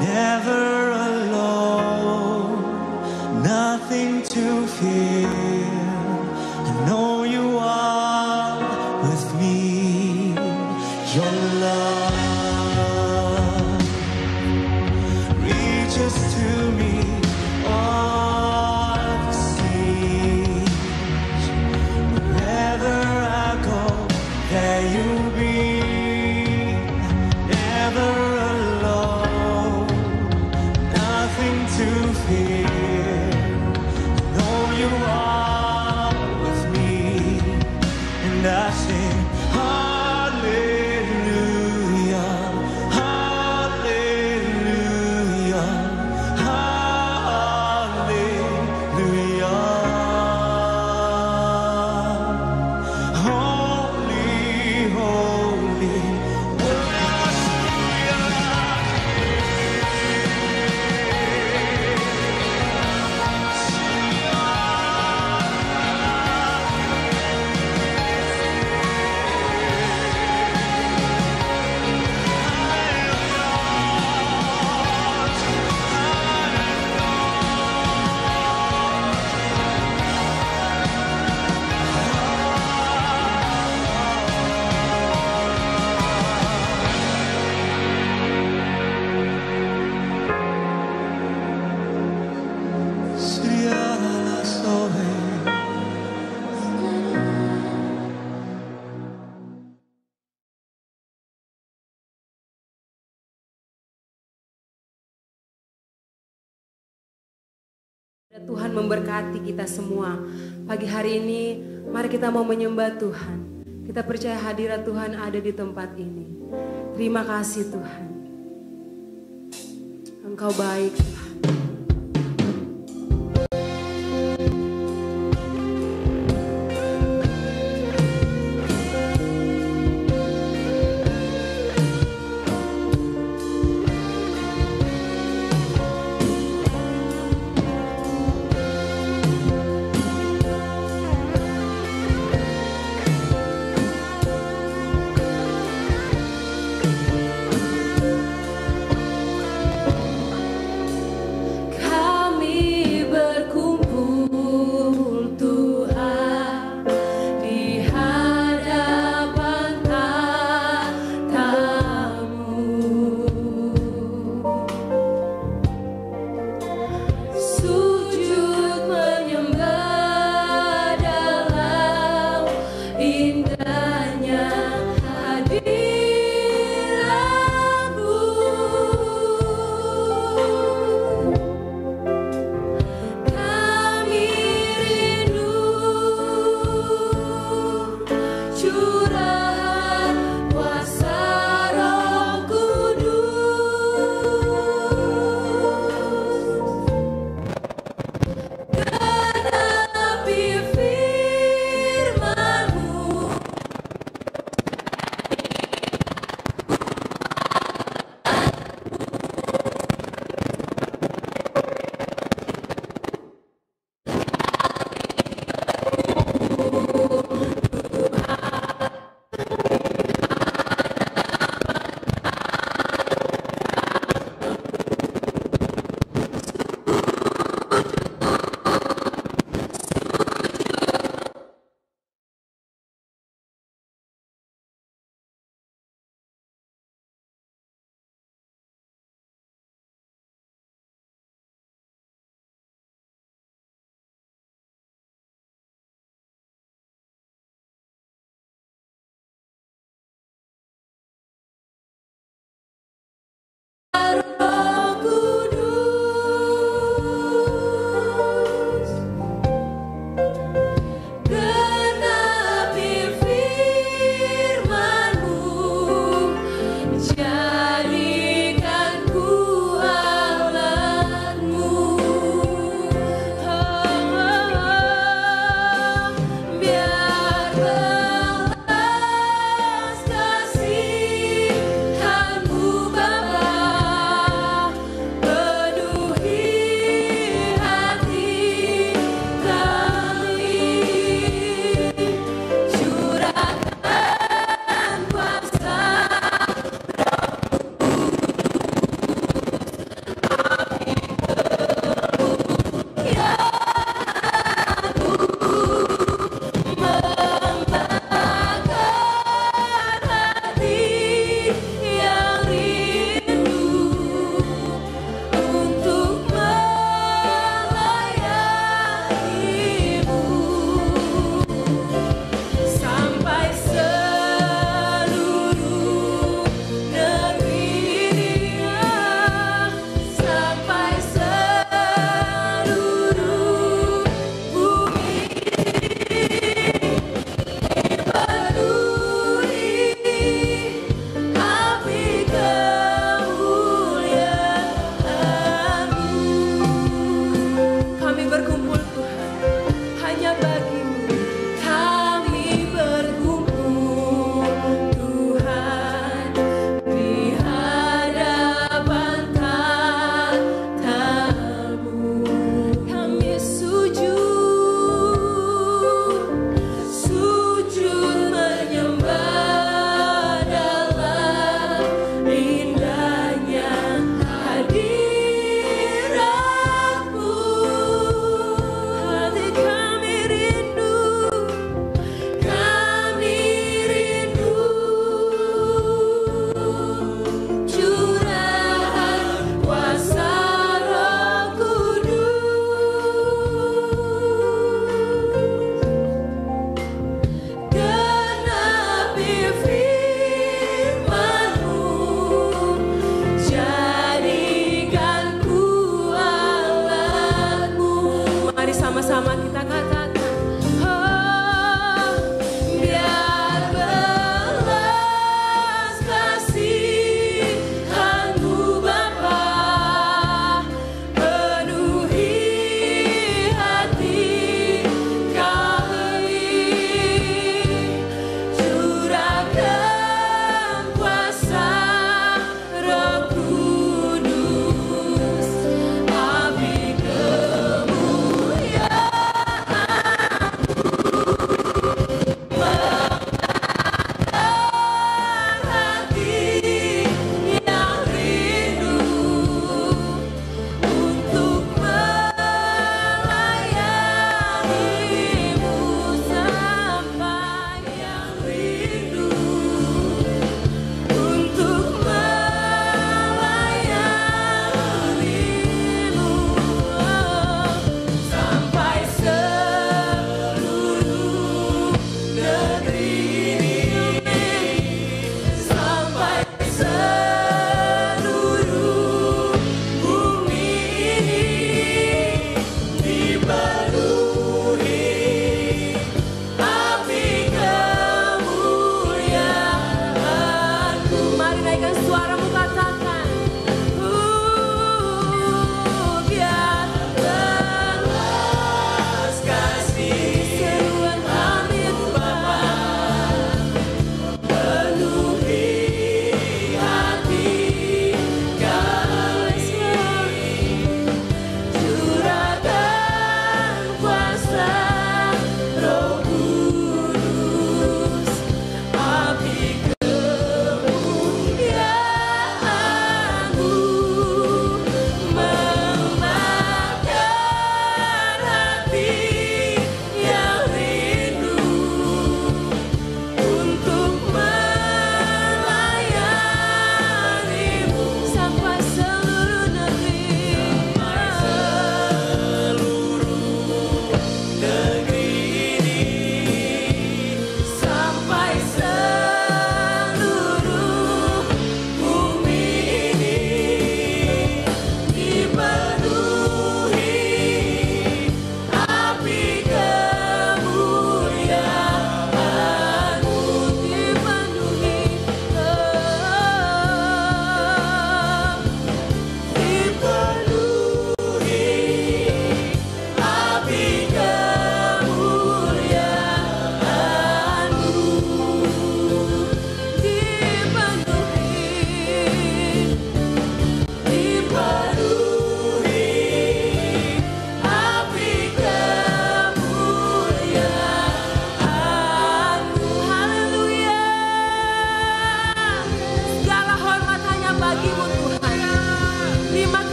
never alone, nothing to fear. I know you are with me. Your love reaches to me all the seas. Wherever I go, there you'll be. Never alone, nothing to fear. Know you are with me, and I sing hallelujah, hallelujah, hallelujah. Holy, holy, Tuhan memberkati kita semua. Pagi hari ini, mari kita mau menyembah Tuhan. Kita percaya hadirat Tuhan ada di tempat ini. Terima kasih Tuhan. Engkau baik Tuhan.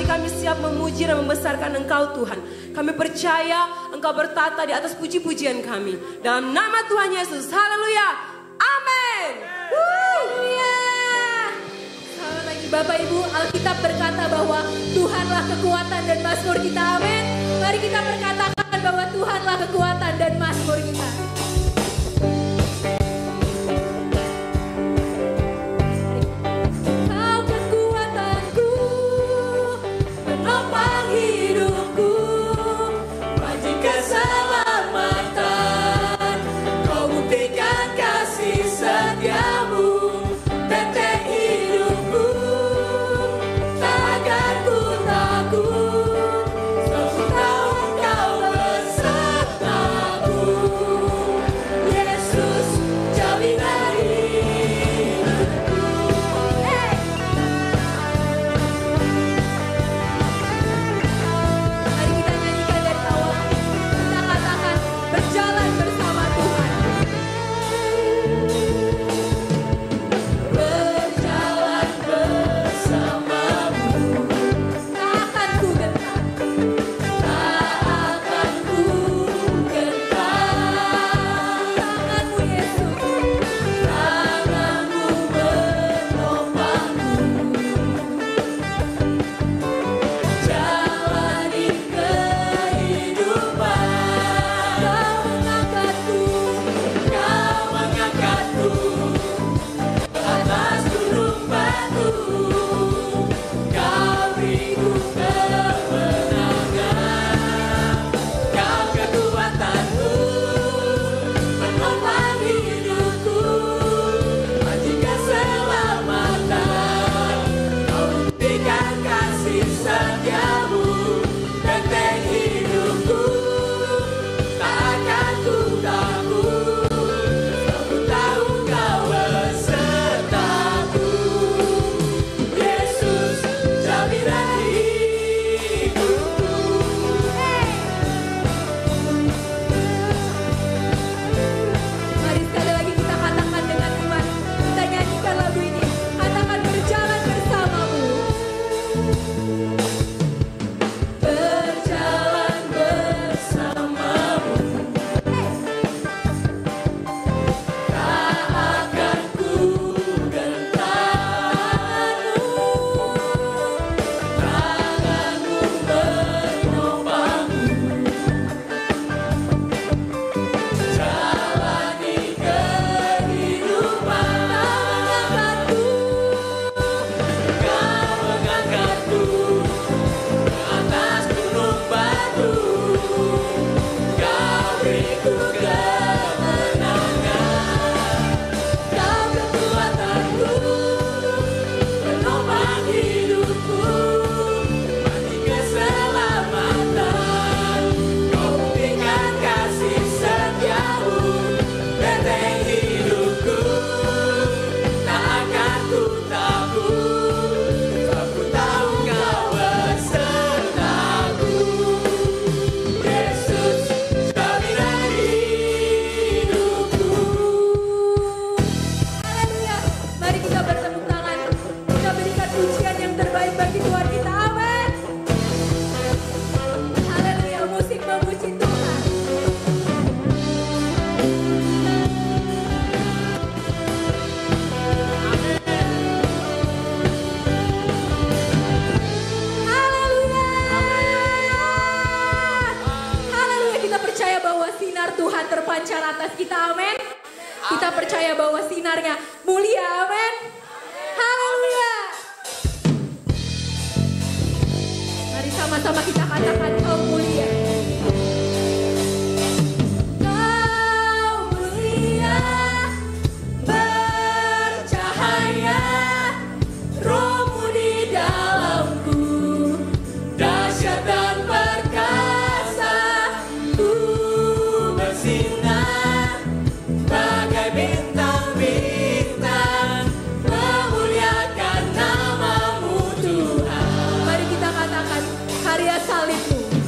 hati kami siap memuji dan membesarkan Engkau Tuhan. Kami percaya Engkau bertata di atas puji-pujian kami. Dalam nama Tuhan Yesus, haleluya, amin. Haleluya. Selamat pagi Bapak Ibu, Alkitab berkata bahwa Tuhanlah kekuatan dan mazmur kita, amin. Mari kita berkatakan bahwa Tuhanlah kekuatan dan mazmur kita. Terpancar atas kita, amin. Kita percaya bahwa sinarnya mulia, amin. Haleluya. Mari sama-sama kita katakan kau mulia. Kau mulia, bercahaya, Roh-Mu di dalamku, dahsyat dan perkasa, ku bersinar bagai bintang-bintang, memuliakan nama-Mu Tuhan. Mari kita katakan karya salib-Mu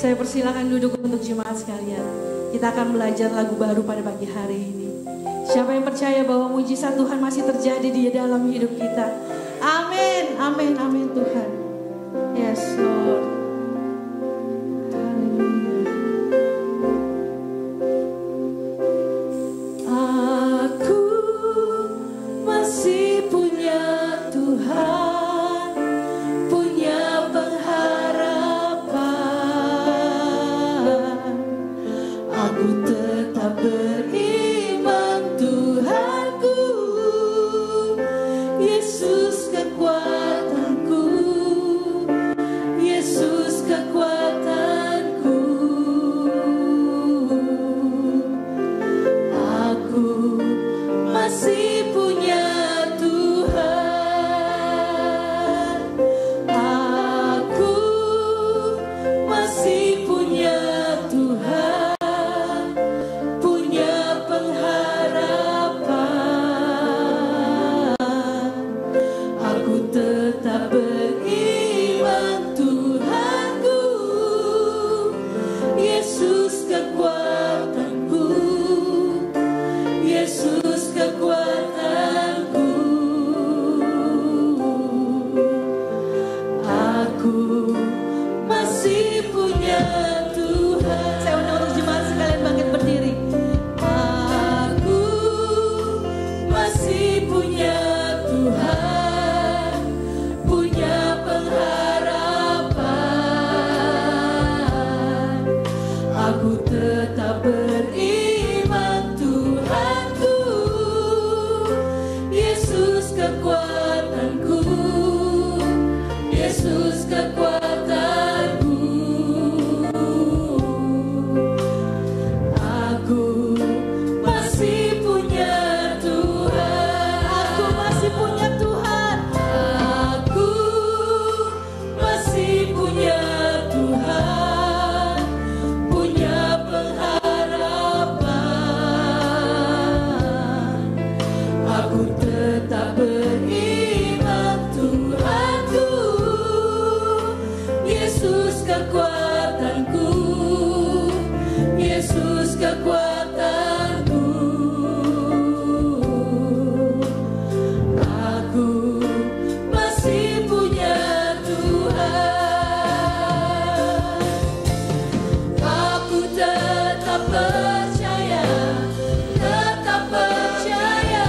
Saya persilakan duduk untuk jemaat sekalian. Kita akan belajar lagu baru pada pagi hari ini. Siapa yang percaya bahwa mujizat Tuhan masih terjadi di dalam hidup kita? Amin, amin, amin Tuhan. Yes Lord. Aku masih punya Tuhan, punya pengharapan. Aku tetap beriman Tuhanku, Yesus kekuatanku, Yesus kekuatanku. Aku masih punya Tuhan, aku masih punya Tuhan, punya pengharapan. Aku tetap beriman Tuhanku, Yesus kekuatanku, Yesus kekuatanku. Aku masih punya Tuhan. Saya undang untuk jemaat sekalian bangkit berdiri. Aku masih punya Tuhan, punya pengharapan. Aku tetap beriman Tuhanku, Yesus kekuatanku, Yesus kekuatanku. Aku masih punya Tuhan, aku masih punya Tuhan, aku masih punya Tuhan, punya pengharapan. Aku tetap beriman Tuhanku, Yesus kekuatanku, Yesus kekuatanku. Aku masih punya Tuhan. Aku tetap percaya, tetap percaya.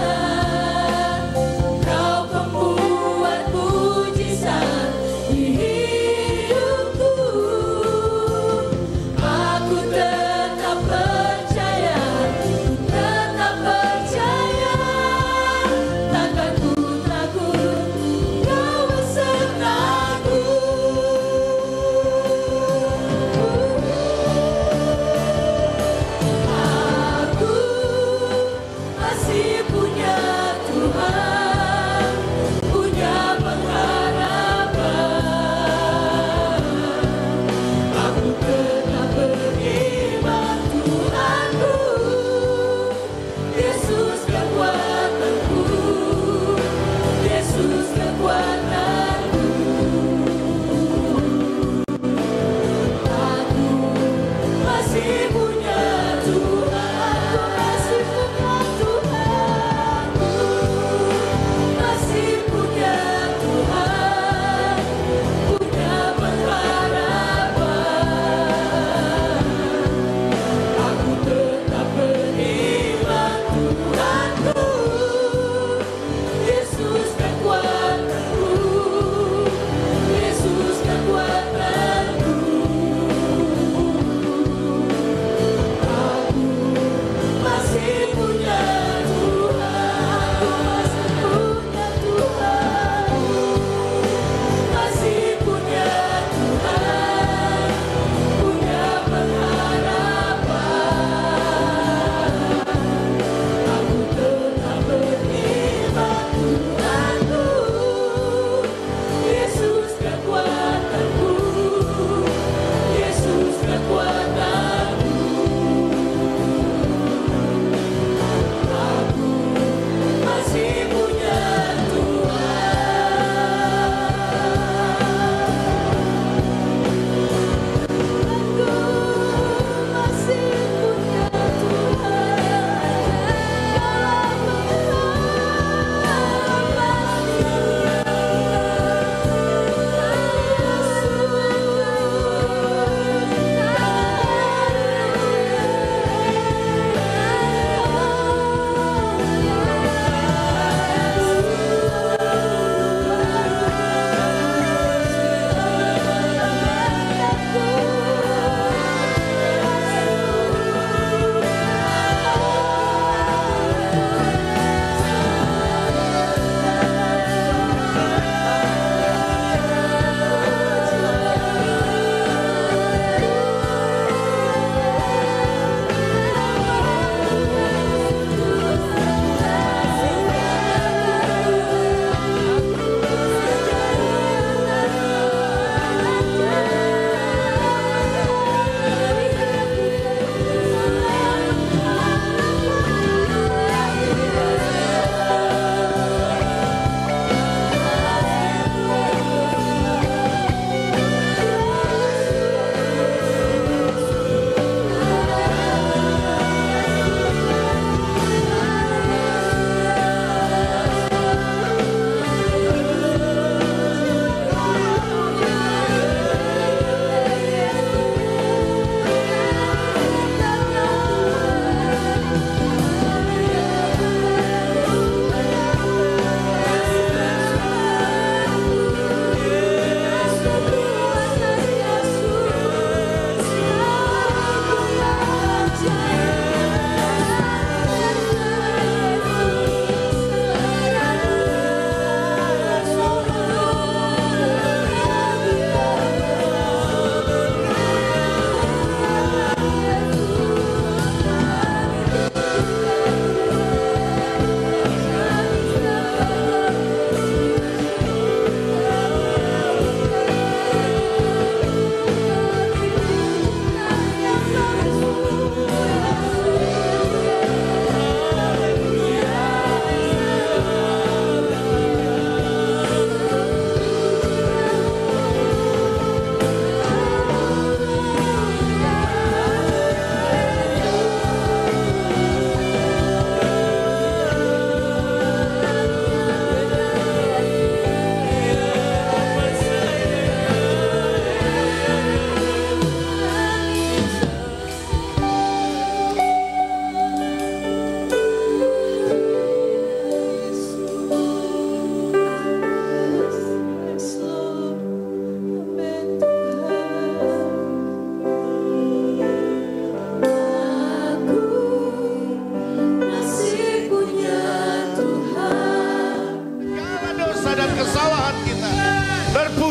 Kau pembuat mujizat di hidupku.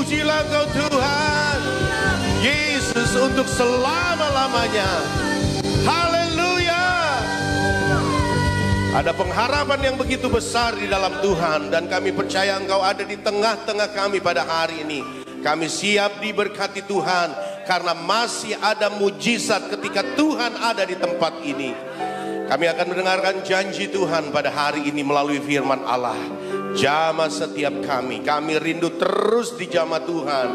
Terpujilah Engkau Tuhan Yesus untuk selama-lamanya. Haleluya. Ada pengharapan yang begitu besar di dalam Tuhan, dan kami percaya Engkau ada di tengah-tengah kami pada hari ini. Kami siap diberkati Tuhan karena masih ada mujizat ketika Tuhan ada di tempat ini. Kami akan mendengarkan janji Tuhan pada hari ini melalui firman Allah. Jamah setiap kami rindu terus dijamah Tuhan.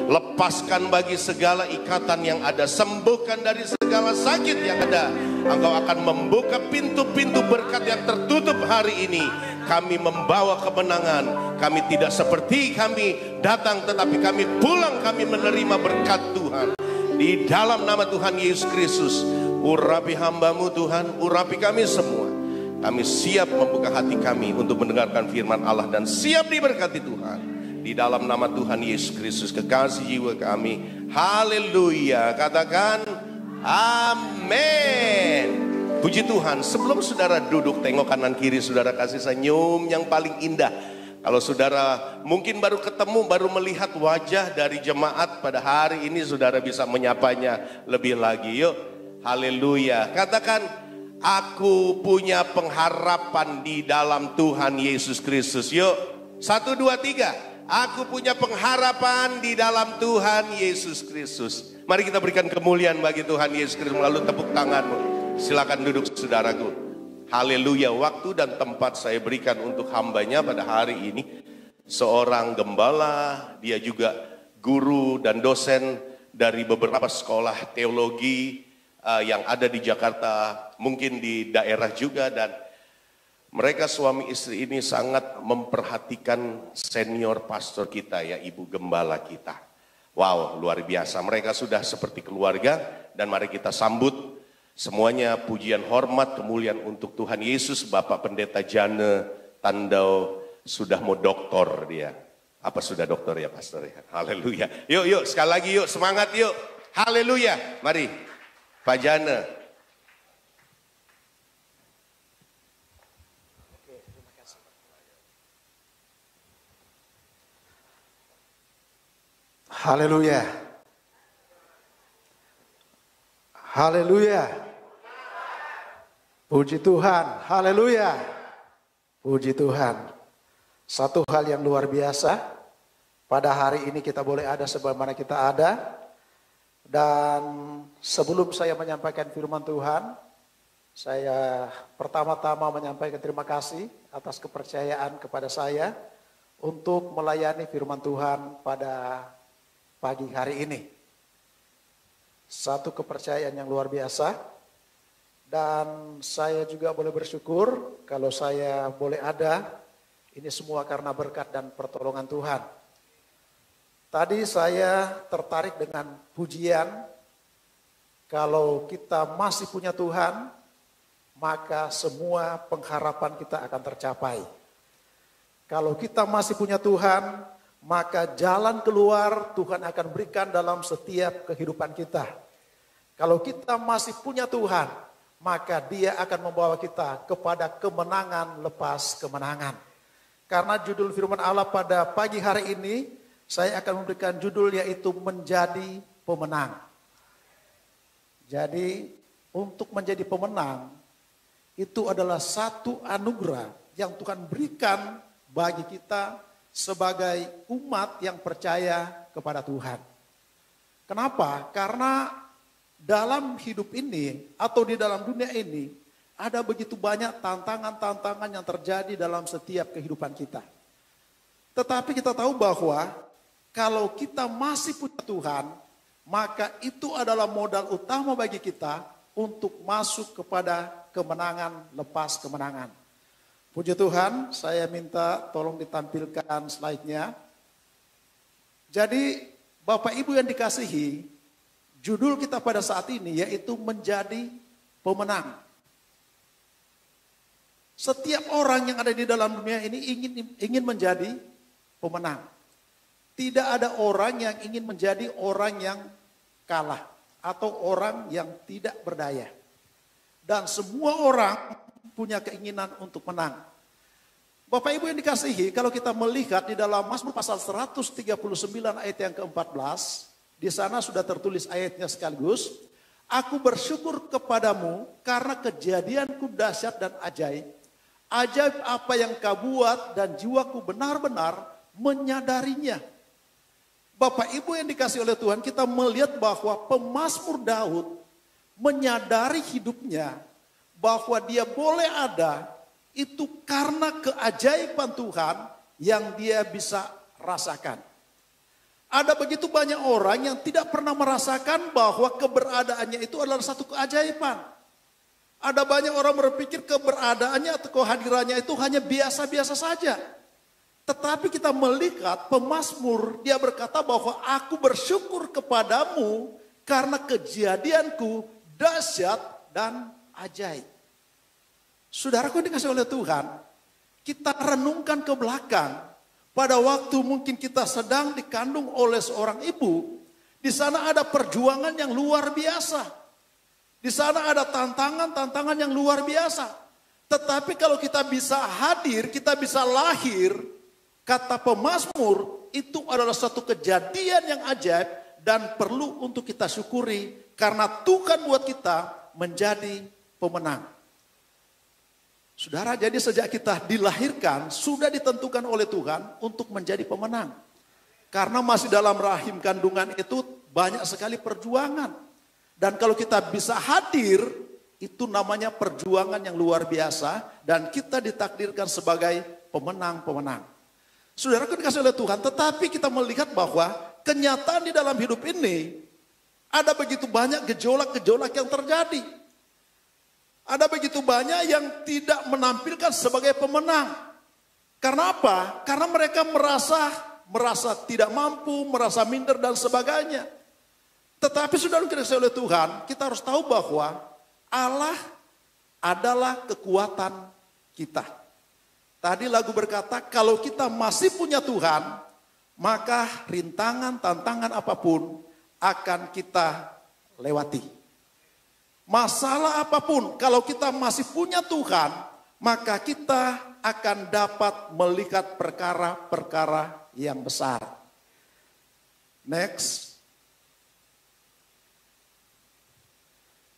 Lepaskan bagi segala ikatan yang ada, sembuhkan dari segala sakit yang ada. Engkau akan membuka pintu-pintu berkat yang tertutup hari ini. Kami membawa kemenangan. Kami tidak seperti kami datang, tetapi kami pulang, kami menerima berkat Tuhan. Di dalam nama Tuhan Yesus Kristus, urapi hamba-Mu Tuhan, urapi kami semua. Kami siap membuka hati kami untuk mendengarkan firman Allah dan siap diberkati Tuhan. Di dalam nama Tuhan Yesus Kristus, kekasih jiwa kami. Haleluya. Katakan amin. Puji Tuhan. Sebelum saudara duduk, tengok kanan kiri saudara, kasih senyum yang paling indah. Kalau saudara mungkin baru ketemu, baru melihat wajah dari jemaat pada hari ini, saudara bisa menyapanya lebih lagi. Yuk. Haleluya. Katakan, aku punya pengharapan di dalam Tuhan Yesus Kristus. Yuk. 1, 2, 3. Aku punya pengharapan di dalam Tuhan Yesus Kristus. Mari kita berikan kemuliaan bagi Tuhan Yesus Kristus melalui tepuk tanganmu. Silakan duduk saudaraku. Haleluya. Waktu dan tempat saya berikan untuk hambanya pada hari ini. Seorang gembala, dia juga guru dan dosen dari beberapa sekolah teologi yang ada di Jakarta, mungkin di daerah juga, dan mereka suami istri ini sangat memperhatikan senior pastor kita ya, ibu gembala kita. Wow, luar biasa. Mereka sudah seperti keluarga, dan mari kita sambut semuanya. Pujian, hormat, kemuliaan untuk Tuhan Yesus. Bapak Pendeta Jane Tandau sudah mau doktor dia. Apa sudah doktor ya pastor ya? Haleluya. Yuk sekali lagi yuk, semangat yuk. Haleluya. Mari Pak Jane. Haleluya. Haleluya. Puji Tuhan. Haleluya. Puji Tuhan. Satu hal yang luar biasa. Pada hari ini kita boleh ada sebagaimana kita ada. Dan sebelum saya menyampaikan firman Tuhan, saya pertama-tama menyampaikan terima kasih atas kepercayaan kepada saya untuk melayani firman Tuhan pada pagi hari ini. Satu kepercayaan yang luar biasa, dan saya juga boleh bersyukur kalau saya boleh ada, ini semua karena berkat dan pertolongan Tuhan. Tadi saya tertarik dengan pujian, kalau kita masih punya Tuhan, maka semua pengharapan kita akan tercapai. Kalau kita masih punya Tuhan, maka jalan keluar Tuhan akan berikan dalam setiap kehidupan kita. Kalau kita masih punya Tuhan, maka Dia akan membawa kita kepada kemenangan lepas kemenangan. Karena judul firman Allah pada pagi hari ini, saya akan memberikan judul yaitu menjadi pemenang. Jadi untuk menjadi pemenang, itu adalah satu anugerah yang Tuhan berikan bagi kita sebagai umat yang percaya kepada Tuhan. Kenapa? Karena dalam hidup ini atau di dalam dunia ini ada begitu banyak tantangan-tantangan yang terjadi dalam setiap kehidupan kita. Tetapi kita tahu bahwa kalau kita masih punya Tuhan, maka itu adalah modal utama bagi kita untuk masuk kepada kemenangan lepas kemenangan. Puji Tuhan, saya minta tolong ditampilkan slide-nya. Jadi Bapak Ibu yang dikasihi, judul kita pada saat ini yaitu menjadi pemenang. Setiap orang yang ada di dalam dunia ini ingin menjadi pemenang. Tidak ada orang yang ingin menjadi orang yang kalah atau orang yang tidak berdaya. Dan semua orang punya keinginan untuk menang. Bapak Ibu yang dikasihi, kalau kita melihat di dalam Mazmur pasal 139 ayat yang ke-14, di sana sudah tertulis ayatnya sekaligus. Aku bersyukur kepadamu karena kejadianku dahsyat dan ajaib. Ajaib apa yang kau buat dan jiwaku benar-benar menyadarinya. Bapak Ibu yang dikasihi oleh Tuhan, kita melihat bahwa pemazmur Daud menyadari hidupnya bahwa dia boleh ada itu karena keajaiban Tuhan yang dia bisa rasakan. Ada begitu banyak orang yang tidak pernah merasakan bahwa keberadaannya itu adalah satu keajaiban. Ada banyak orang berpikir keberadaannya atau kehadirannya itu hanya biasa-biasa saja. Tetapi kita melihat pemazmur, dia berkata bahwa aku bersyukur kepadamu karena kejadianku dahsyat dan ajaib. Saudaraku dikasih oleh Tuhan, kita renungkan ke belakang. Pada waktu mungkin kita sedang dikandung oleh seorang ibu, di sana ada perjuangan yang luar biasa. Di sana ada tantangan-tantangan yang luar biasa. Tetapi kalau kita bisa hadir, kita bisa lahir, kata pemazmur, itu adalah satu kejadian yang ajaib dan perlu untuk kita syukuri karena Tuhan buat kita menjadi pemenang. Saudara, jadi sejak kita dilahirkan sudah ditentukan oleh Tuhan untuk menjadi pemenang. Karena masih dalam rahim kandungan itu banyak sekali perjuangan. Dan kalau kita bisa hadir, itu namanya perjuangan yang luar biasa. Dan kita ditakdirkan sebagai pemenang-pemenang. Saudara, dikasih oleh Tuhan, tetapi kita melihat bahwa kenyataan di dalam hidup ini ada begitu banyak gejolak-gejolak yang terjadi. Ada begitu banyak yang tidak menampilkan sebagai pemenang. Karena apa? Karena mereka merasa tidak mampu, merasa minder dan sebagainya. Tetapi sudah dikasih oleh Tuhan, kita harus tahu bahwa Allah adalah kekuatan kita. Tadi lagu berkata, kalau kita masih punya Tuhan, maka rintangan, tantangan apapun akan kita lewati. Masalah apapun, kalau kita masih punya Tuhan, maka kita akan dapat melihat perkara-perkara yang besar. Next.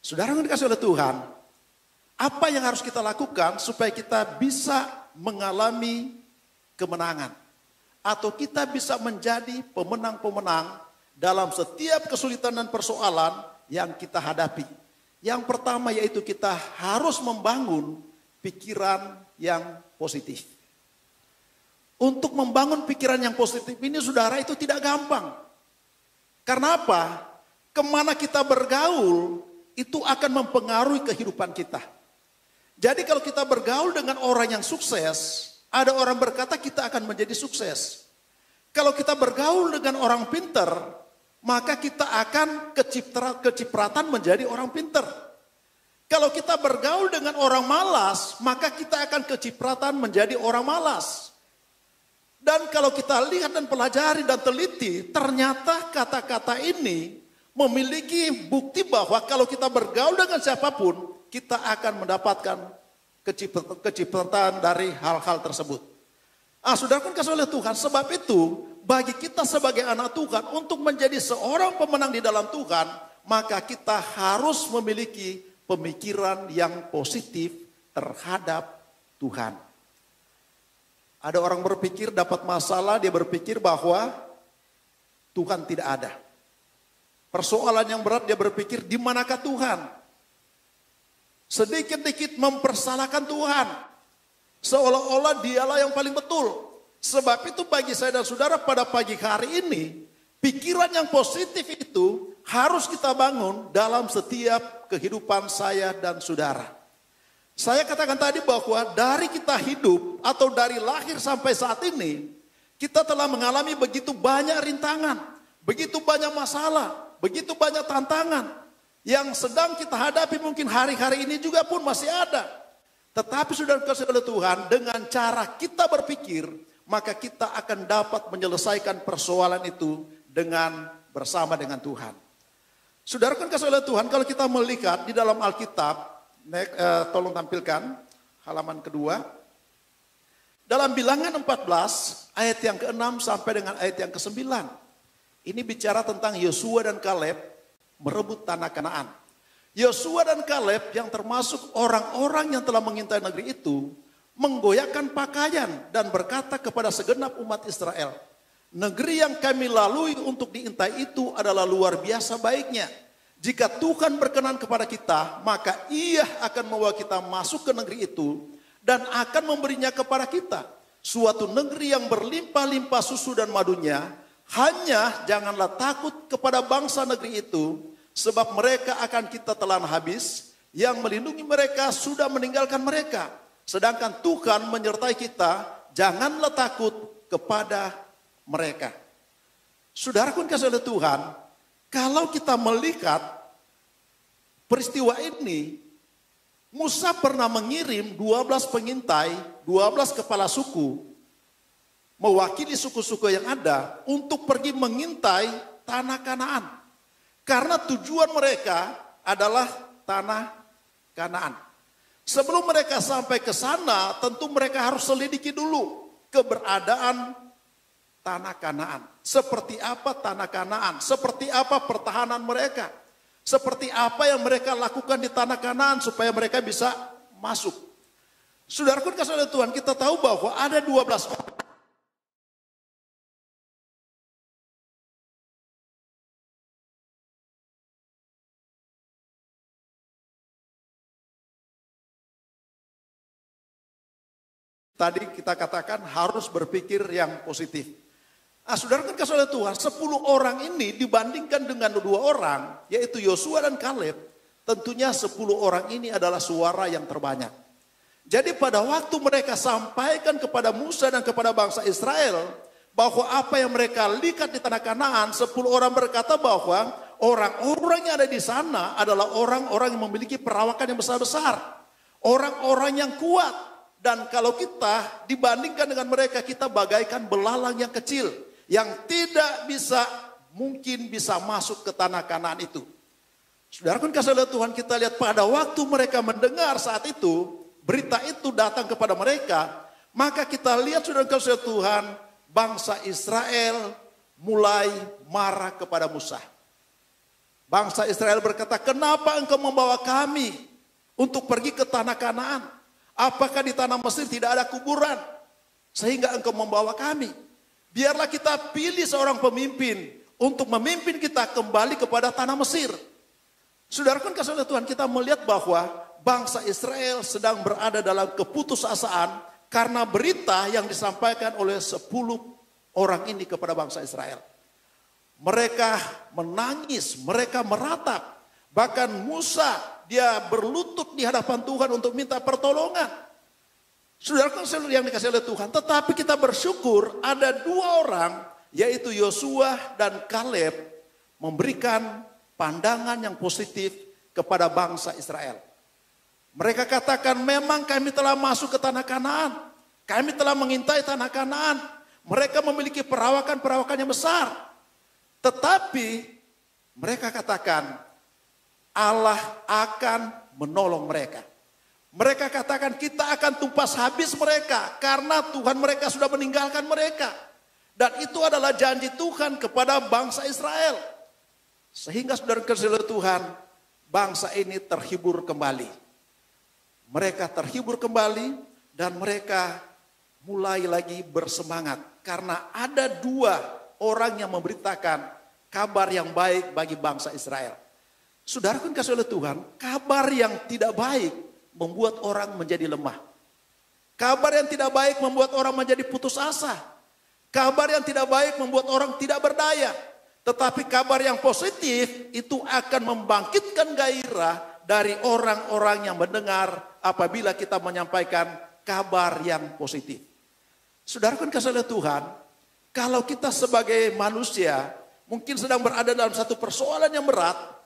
Saudara yang dikasih oleh Tuhan, apa yang harus kita lakukan supaya kita bisa mengalami kemenangan? Atau kita bisa menjadi pemenang-pemenang dalam setiap kesulitan dan persoalan yang kita hadapi. Yang pertama yaitu kita harus membangun pikiran yang positif. Untuk membangun pikiran yang positif ini saudara itu tidak gampang. Karena apa? Kemana kita bergaul itu akan mempengaruhi kehidupan kita. Jadi kalau kita bergaul dengan orang yang sukses, ada orang berkata kita akan menjadi sukses. Kalau kita bergaul dengan orang pintar, maka kita akan kecipratan menjadi orang pintar. Kalau kita bergaul dengan orang malas, maka kita akan kecipratan menjadi orang malas. Dan kalau kita lihat dan pelajari dan teliti, ternyata kata-kata ini memiliki bukti bahwa kalau kita bergaul dengan siapapun, kita akan mendapatkan kecipratan dari hal-hal tersebut. Saudara kan kasih oleh Tuhan, sebab itu bagi kita sebagai anak Tuhan untuk menjadi seorang pemenang di dalam Tuhan, maka kita harus memiliki pemikiran yang positif terhadap Tuhan. Ada orang berpikir dapat masalah, dia berpikir bahwa Tuhan tidak ada. Persoalan yang berat dia berpikir di manakah Tuhan? Sedikit-dikit mempersalahkan Tuhan. Seolah-olah dialah yang paling betul. Sebab itu bagi saya dan saudara pada pagi hari ini, pikiran yang positif itu harus kita bangun dalam setiap kehidupan saya dan saudara. Saya katakan tadi bahwa dari kita hidup atau dari lahir sampai saat ini, kita telah mengalami begitu banyak rintangan, begitu banyak masalah, begitu banyak tantangan yang sedang kita hadapi mungkin hari-hari ini juga pun masih ada. Tetapi sudah dikasih oleh Tuhan dengan cara kita berpikir, maka kita akan dapat menyelesaikan persoalan itu dengan bersama dengan Tuhan. Saudara kan kasih oleh Tuhan, kalau kita melihat di dalam Alkitab, tolong tampilkan halaman kedua. Dalam Bilangan 14 ayat yang ke-6 sampai dengan ayat yang ke-9. Ini bicara tentang Yosua dan Kaleb merebut tanah Kanaan. Yosua dan Kaleb yang termasuk orang-orang yang telah mengintai negeri itu menggoyahkan pakaian dan berkata kepada segenap umat Israel, negeri yang kami lalui untuk diintai itu adalah luar biasa baiknya. Jika Tuhan berkenan kepada kita, maka Ia akan membawa kita masuk ke negeri itu dan akan memberinya kepada kita. Suatu negeri yang berlimpah-limpah susu dan madunya. Hanya janganlah takut kepada bangsa negeri itu, sebab mereka akan kita telan habis. Yang melindungi mereka sudah meninggalkan mereka. Sedangkan Tuhan menyertai kita, janganlah takut kepada mereka. Saudaraku kasih oleh Tuhan, kalau kita melihat peristiwa ini, Musa pernah mengirim 12 pengintai, 12 kepala suku, mewakili suku-suku yang ada untuk pergi mengintai tanah Kanaan. Karena tujuan mereka adalah tanah Kanaan. Sebelum mereka sampai ke sana, tentu mereka harus selidiki dulu keberadaan tanah Kanaan. Seperti apa tanah Kanaan? Seperti apa pertahanan mereka? Seperti apa yang mereka lakukan di tanah Kanaan supaya mereka bisa masuk. Saudaraku kasih oleh Tuhan, kita tahu bahwa ada 12 orang. Tadi kita katakan harus berpikir yang positif. Saudara kan kasih oleh Tuhan, 10 orang ini dibandingkan dengan 2 orang, yaitu Yosua dan Kaleb, tentunya 10 orang ini adalah suara yang terbanyak. Jadi pada waktu mereka sampaikan kepada Musa dan kepada bangsa Israel, bahwa apa yang mereka lihat di tanah Kanaan, 10 orang berkata bahwa orang-orang yang ada di sana adalah orang-orang yang memiliki perawakan yang besar-besar. Orang-orang yang kuat. Dan kalau kita dibandingkan dengan mereka, kita bagaikan belalang yang kecil. Yang tidak mungkin bisa masuk ke tanah Kanaan itu. Saudara kan kasih oleh Tuhan, kita lihat pada waktu mereka mendengar saat itu, berita itu datang kepada mereka, maka kita lihat saudara kasih Tuhan, bangsa Israel mulai marah kepada Musa. Bangsa Israel berkata, kenapa engkau membawa kami untuk pergi ke tanah Kanaan? Apakah di tanah Mesir tidak ada kuburan? Sehingga engkau membawa kami. Biarlah kita pilih seorang pemimpin untuk memimpin kita kembali kepada tanah Mesir. Saudara kan kasih oleh Tuhan, kita melihat bahwa bangsa Israel sedang berada dalam keputusasaan karena berita yang disampaikan oleh 10 orang ini kepada bangsa Israel. Mereka menangis, mereka meratap. Bahkan Musa, dia berlutut di hadapan Tuhan untuk minta pertolongan. Saudara yang dikasih oleh Tuhan, tetapi kita bersyukur ada 2 orang, yaitu Yosua dan Kaleb, memberikan pandangan yang positif kepada bangsa Israel. Mereka katakan, memang kami telah masuk ke tanah Kanaan. Kami telah mengintai tanah Kanaan. Mereka memiliki perawakan-perawakan yang besar. Tetapi mereka katakan, Allah akan menolong mereka. Mereka katakan, kita akan tumpas habis mereka karena Tuhan mereka sudah meninggalkan mereka. Dan itu adalah janji Tuhan kepada bangsa Israel. Sehingga saudara kasih Tuhan, bangsa ini terhibur kembali. Mereka terhibur kembali dan mereka mulai lagi bersemangat. Karena ada 2 orang yang memberitakan kabar yang baik bagi bangsa Israel. Saudara kan kasih oleh Tuhan, kabar yang tidak baik membuat orang menjadi lemah. Kabar yang tidak baik membuat orang menjadi putus asa. Kabar yang tidak baik membuat orang tidak berdaya. Tetapi kabar yang positif itu akan membangkitkan gairah dari orang-orang yang mendengar apabila kita menyampaikan kabar yang positif. Saudara kan kasih oleh Tuhan, kalau kita sebagai manusia mungkin sedang berada dalam satu persoalan yang berat,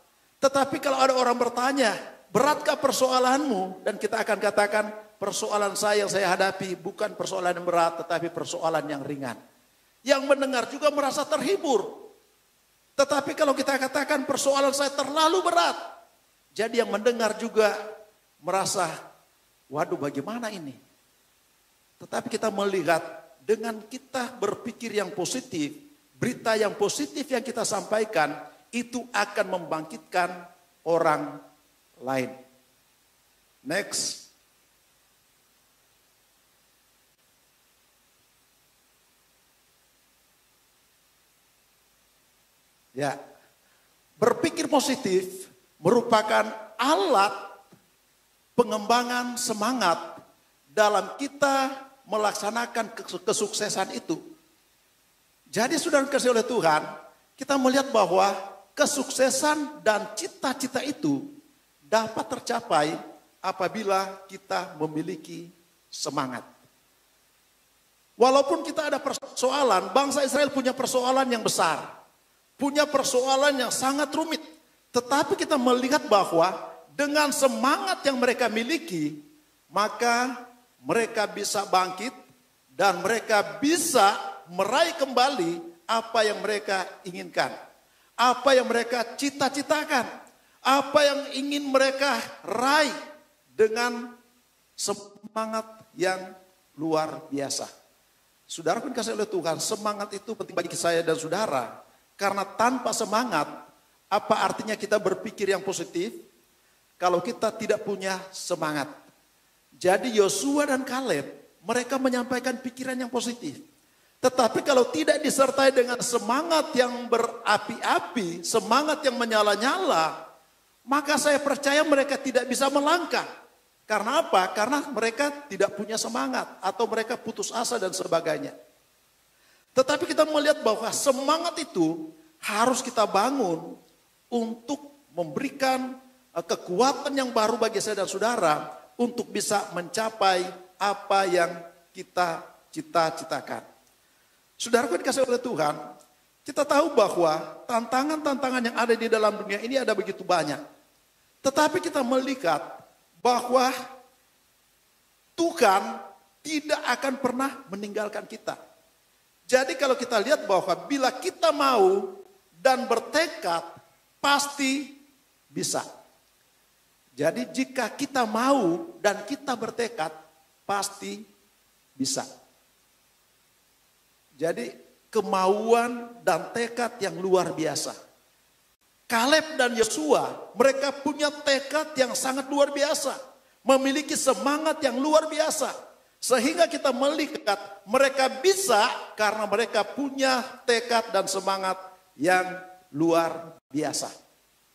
tetapi kalau ada orang bertanya, beratkah persoalanmu? Dan kita akan katakan, persoalan saya yang saya hadapi bukan persoalan yang berat, tetapi persoalan yang ringan. Yang mendengar juga merasa terhibur. Tetapi kalau kita katakan persoalan saya terlalu berat, jadi yang mendengar juga merasa, waduh bagaimana ini? Tetapi kita melihat dengan kita berpikir yang positif, berita yang positif yang kita sampaikan, itu akan membangkitkan orang lain. Next. Ya, berpikir positif merupakan alat pengembangan semangat dalam kita melaksanakan kesuksesan itu. Jadi saudara dikasihi oleh Tuhan, kita melihat bahwa kesuksesan dan cita-cita itu dapat tercapai apabila kita memiliki semangat. Walaupun kita ada persoalan, bangsa Israel punya persoalan yang besar. Punya persoalan yang sangat rumit. Tetapi kita melihat bahwa dengan semangat yang mereka miliki, maka mereka bisa bangkit dan mereka bisa meraih kembali apa yang mereka inginkan. Apa yang mereka cita-citakan. Apa yang ingin mereka raih dengan semangat yang luar biasa. Saudara pun kasih oleh Tuhan, semangat itu penting bagi saya dan saudara. Karena tanpa semangat, apa artinya kita berpikir yang positif kalau kita tidak punya semangat? Jadi Yosua dan Kaleb, mereka menyampaikan pikiran yang positif. Tetapi kalau tidak disertai dengan semangat yang berapi-api, semangat yang menyala-nyala, maka saya percaya mereka tidak bisa melangkah. Karena apa? Karena mereka tidak punya semangat atau mereka putus asa dan sebagainya. Tetapi kita melihat bahwa semangat itu harus kita bangun untuk memberikan kekuatan yang baru bagi saya dan saudara untuk bisa mencapai apa yang kita cita-citakan. Saudaraku dikasihi oleh Tuhan, kita tahu bahwa tantangan-tantangan yang ada di dalam dunia ini ada begitu banyak. Tetapi kita melihat bahwa Tuhan tidak akan pernah meninggalkan kita. Jadi kalau kita lihat bahwa bila kita mau dan bertekad, pasti bisa. Jadi jika kita mau dan kita bertekad, pasti bisa. Jadi kemauan dan tekad yang luar biasa. Kaleb dan Yosua, mereka punya tekad yang sangat luar biasa. Memiliki semangat yang luar biasa. Sehingga kita melihat mereka bisa karena mereka punya tekad dan semangat yang luar biasa.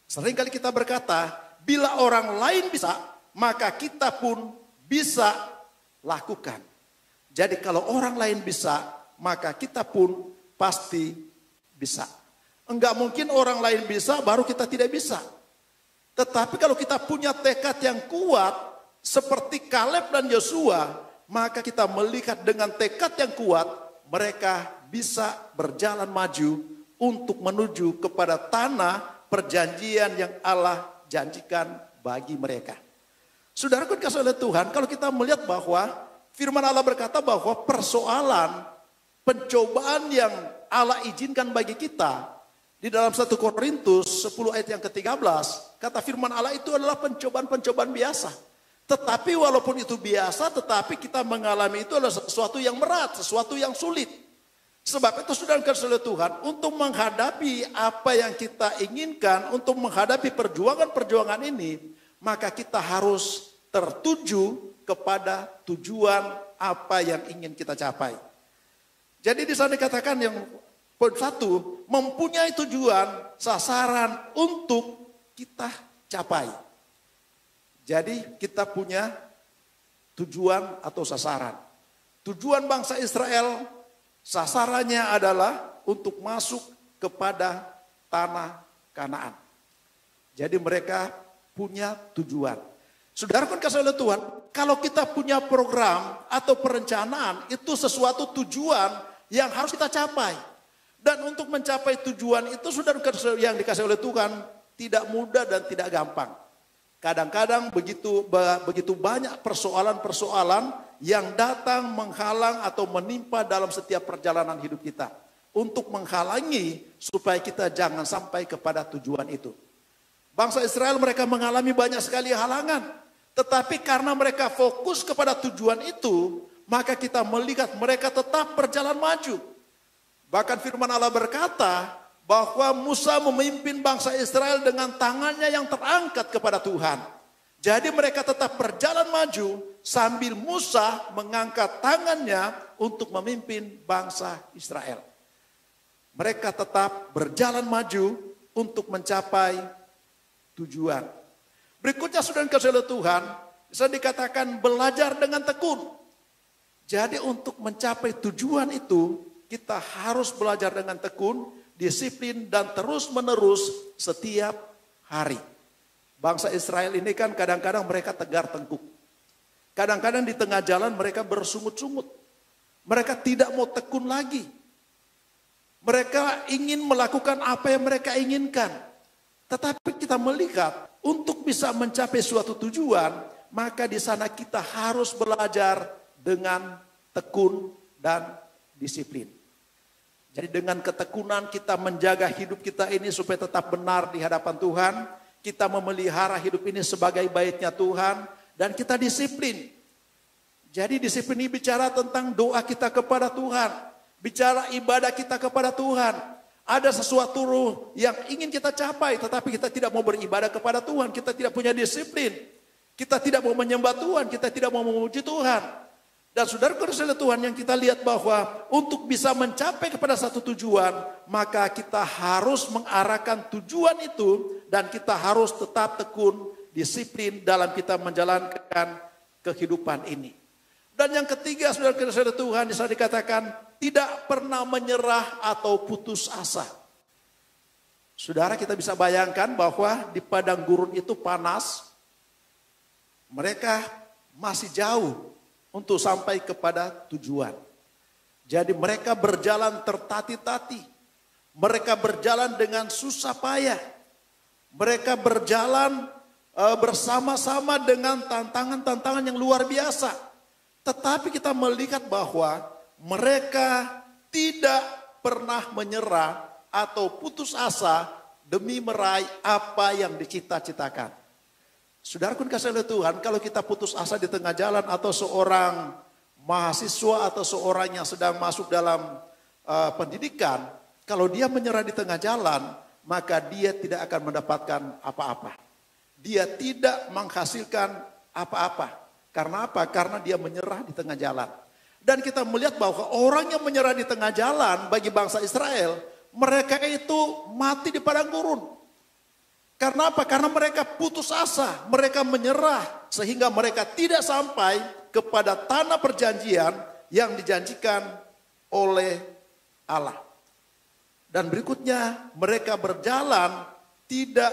Seringkali kita berkata, bila orang lain bisa, maka kita pun bisa lakukan. Jadi kalau orang lain bisa, maka kita pun pasti bisa. Enggak mungkin orang lain bisa, baru kita tidak bisa. Tetapi kalau kita punya tekad yang kuat, seperti Kaleb dan Yosua, maka kita melihat dengan tekad yang kuat, mereka bisa berjalan maju untuk menuju kepada tanah perjanjian yang Allah janjikan bagi mereka. Saudaraku dikasihi oleh Tuhan, kalau kita melihat bahwa firman Allah berkata bahwa persoalan, pencobaan yang Allah izinkan bagi kita, di dalam 1 Korintus 10 ayat yang ke-13, kata firman Allah itu adalah pencobaan-pencobaan biasa. Tetapi walaupun itu biasa, tetapi kita mengalami itu adalah sesuatu yang berat, sesuatu yang sulit. Sebab itu saudara dikasihi oleh Tuhan, untuk menghadapi apa yang kita inginkan, untuk menghadapi perjuangan-perjuangan ini, maka kita harus tertuju kepada tujuan apa yang ingin kita capai. Jadi di sana dikatakan yang poin 1, mempunyai tujuan, sasaran untuk kita capai. Jadi kita punya tujuan atau sasaran. Tujuan bangsa Israel, sasarannya adalah untuk masuk kepada tanah Kanaan. Jadi mereka punya tujuan. Saudara kan kasih oleh Tuhan, kalau kita punya program atau perencanaan, itu sesuatu tujuan yang harus kita capai. Dan untuk mencapai tujuan itu, saudara yang dikasih oleh Tuhan, tidak mudah dan tidak gampang. Kadang-kadang begitu banyak persoalan-persoalan yang datang menghalang atau menimpa dalam setiap perjalanan hidup kita. Untuk menghalangi supaya kita jangan sampai kepada tujuan itu. Bangsa Israel mereka mengalami banyak sekali halangan. Tetapi karena mereka fokus kepada tujuan itu, maka kita melihat mereka tetap berjalan maju. Bahkan firman Allah berkata bahwa Musa memimpin bangsa Israel dengan tangannya yang terangkat kepada Tuhan. Jadi mereka tetap berjalan maju sambil Musa mengangkat tangannya untuk memimpin bangsa Israel. Mereka tetap berjalan maju untuk mencapai tujuan. Berikutnya saudara kasih Tuhan, bisa dikatakan belajar dengan tekun. Jadi untuk mencapai tujuan itu, kita harus belajar dengan tekun, disiplin dan terus menerus setiap hari. Bangsa Israel ini kan kadang-kadang mereka tegar tengkuk. Kadang-kadang di tengah jalan mereka bersungut-sungut. Mereka tidak mau tekun lagi. Mereka ingin melakukan apa yang mereka inginkan. Tetapi kita melihat untuk bisa mencapai suatu tujuan, maka di sana kita harus belajar dengan tekun dan disiplin. Jadi dengan ketekunan kita menjaga hidup kita ini supaya tetap benar di hadapan Tuhan. Kita memelihara hidup ini sebagai baitnya Tuhan. Dan kita disiplin. Jadi disiplin ini bicara tentang doa kita kepada Tuhan. Bicara ibadah kita kepada Tuhan. Ada sesuatu yang ingin kita capai, tetapi kita tidak mau beribadah kepada Tuhan. Kita tidak punya disiplin. Kita tidak mau menyembah Tuhan. Kita tidak mau memuji Tuhan. Dan saudara-saudara Tuhan yang kita lihat bahwa untuk bisa mencapai kepada satu tujuan, maka kita harus mengarahkan tujuan itu dan kita harus tetap tekun, disiplin dalam kita menjalankan kehidupan ini. Dan yang ketiga, saudara-saudara Tuhan, bisa dikatakan tidak pernah menyerah atau putus asa. Saudara, kita bisa bayangkan bahwa di padang gurun itu panas. Mereka masih jauh untuk sampai kepada tujuan. Jadi mereka berjalan tertati-tati. Mereka berjalan dengan susah payah. Mereka berjalan bersama-sama dengan tantangan-tantangan yang luar biasa. Tetapi kita melihat bahwa mereka tidak pernah menyerah atau putus asa demi meraih apa yang dicita-citakan. Saudaraku kasih oleh Tuhan, kalau kita putus asa di tengah jalan atau seorang mahasiswa atau seorang yang sedang masuk dalam pendidikan, kalau dia menyerah di tengah jalan, maka dia tidak akan mendapatkan apa-apa. Dia tidak menghasilkan apa-apa. Karena apa? Karena dia menyerah di tengah jalan. Dan kita melihat bahwa orang yang menyerah di tengah jalan bagi bangsa Israel, mereka itu mati di padang gurun. Karena apa? Karena mereka putus asa, mereka menyerah sehingga mereka tidak sampai kepada tanah perjanjian yang dijanjikan oleh Allah. Dan berikutnya mereka berjalan tidak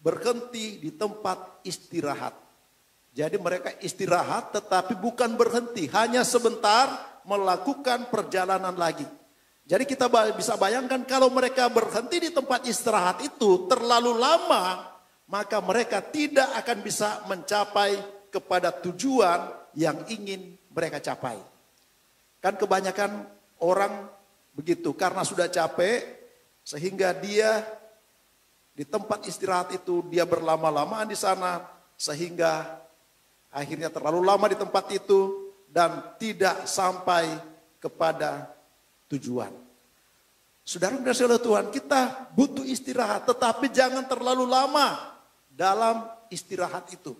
berhenti di tempat istirahat. Jadi mereka istirahat tetapi bukan berhenti, hanya sebentar melakukan perjalanan lagi. Jadi kita bisa bayangkan kalau mereka berhenti di tempat istirahat itu terlalu lama, maka mereka tidak akan bisa mencapai kepada tujuan yang ingin mereka capai. Kan kebanyakan orang begitu, karena sudah capek sehingga dia di tempat istirahat itu dia berlama-lamaan di sana sehingga akhirnya terlalu lama di tempat itu dan tidak sampai kepada tujuan. Saudara kasih oleh Tuhan, kita butuh istirahat, tetapi jangan terlalu lama dalam istirahat itu.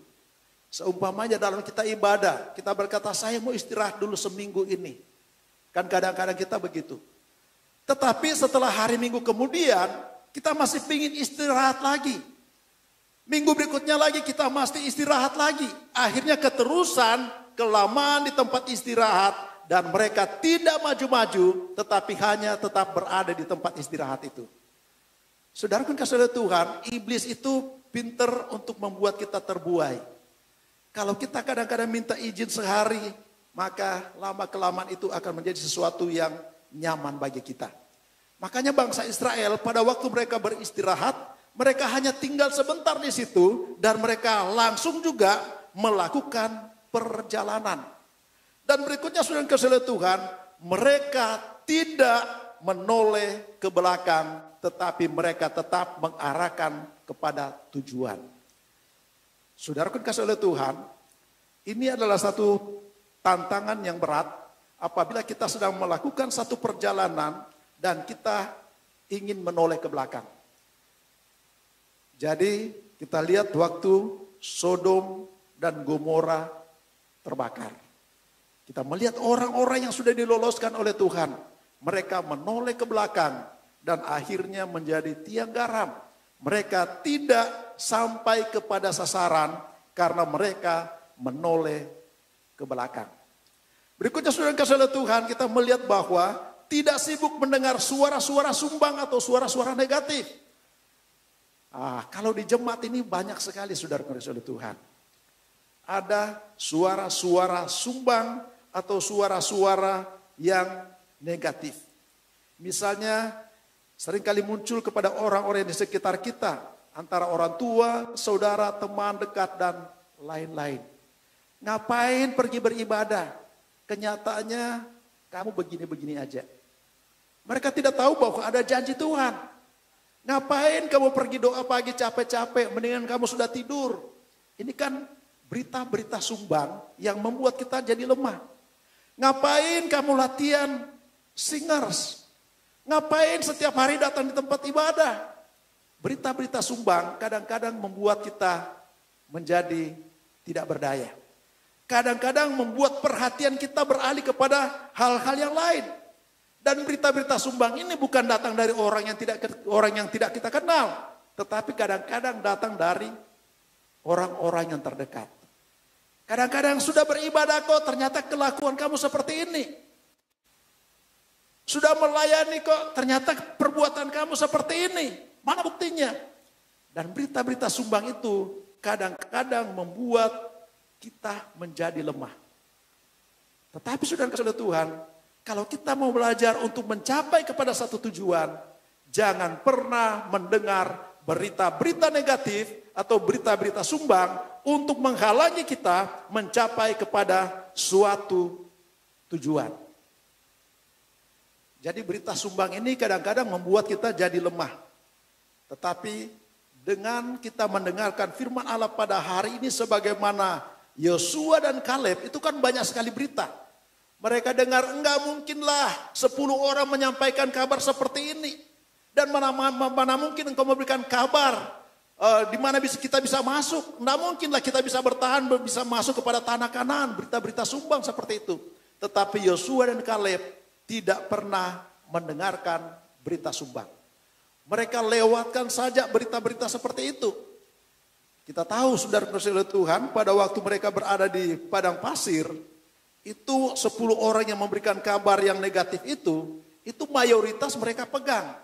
Seumpamanya dalam kita ibadah, kita berkata saya mau istirahat dulu seminggu ini. Kan kadang-kadang kita begitu. Tetapi setelah hari Minggu kemudian, kita masih ingin istirahat lagi. Minggu berikutnya lagi kita mesti istirahat lagi. Akhirnya keterusan, kelamaan di tempat istirahat. Dan mereka tidak maju-maju, tetapi hanya tetap berada di tempat istirahat itu. Saudaraku kasih oleh Tuhan, iblis itu pinter untuk membuat kita terbuai. Kalau kita kadang-kadang minta izin sehari, maka lama-kelamaan itu akan menjadi sesuatu yang nyaman bagi kita. Makanya bangsa Israel pada waktu mereka beristirahat, mereka hanya tinggal sebentar di situ dan mereka langsung juga melakukan perjalanan. Dan berikutnya saudara kasih oleh Tuhan, mereka tidak menoleh ke belakang, tetapi mereka tetap mengarahkan kepada tujuan. Saudara kasih oleh Tuhan, ini adalah satu tantangan yang berat apabila kita sedang melakukan satu perjalanan dan kita ingin menoleh ke belakang. Jadi kita lihat waktu Sodom dan Gomora terbakar. Kita melihat orang-orang yang sudah diloloskan oleh Tuhan. Mereka menoleh ke belakang dan akhirnya menjadi tiang garam. Mereka tidak sampai kepada sasaran karena mereka menoleh ke belakang. Berikutnya saudara kasih oleh Tuhan, kita melihat bahwa tidak sibuk mendengar suara-suara sumbang atau suara-suara negatif. Kalau di jemaat ini banyak sekali saudara kasih oleh Tuhan. Ada suara-suara sumbang atau suara-suara yang negatif. Misalnya seringkali muncul kepada orang-orang di sekitar kita. Antara orang tua, saudara, teman dekat dan lain-lain. Ngapain pergi beribadah? Kenyataannya kamu begini-begini aja. Mereka tidak tahu bahwa ada janji Tuhan. Ngapain kamu pergi doa pagi capek-capek, mendingan kamu sudah tidur. Ini kan berita-berita sumbang yang membuat kita jadi lemah. Ngapain kamu latihan singers? Ngapain setiap hari datang di tempat ibadah? Berita-berita sumbang kadang-kadang membuat kita menjadi tidak berdaya. Kadang-kadang membuat perhatian kita beralih kepada hal-hal yang lain. Dan berita-berita sumbang ini bukan datang dari orang yang tidak kita kenal, tetapi kadang-kadang datang dari orang-orang yang terdekat. Kadang-kadang sudah beribadah kok, ternyata kelakuan kamu seperti ini. Sudah melayani kok, ternyata perbuatan kamu seperti ini. Mana buktinya? Dan berita-berita sumbang itu kadang-kadang membuat kita menjadi lemah. Tetapi saudara kasih Tuhan, kalau kita mau belajar untuk mencapai kepada satu tujuan, jangan pernah mendengar berita-berita negatif atau berita-berita sumbang untuk menghalangi kita mencapai kepada suatu tujuan. Jadi berita sumbang ini kadang-kadang membuat kita jadi lemah. Tetapi dengan kita mendengarkan firman Allah pada hari ini sebagaimana Yosua dan Kaleb, itu kan banyak sekali berita. Mereka dengar enggak mungkinlah 10 orang menyampaikan kabar seperti ini. Dan mana mungkin engkau memberikan kabar di mana kita bisa masuk. Enggak mungkinlah kita bisa bertahan, bisa masuk kepada tanah Kanaan. Berita-berita sumbang seperti itu. Tetapi Yosua dan Kaleb tidak pernah mendengarkan berita sumbang. Mereka lewatkan saja berita-berita seperti itu. Kita tahu saudara kasih Tuhan, pada waktu mereka berada di padang pasir, itu 10 orang yang memberikan kabar yang negatif itu mayoritas mereka pegang.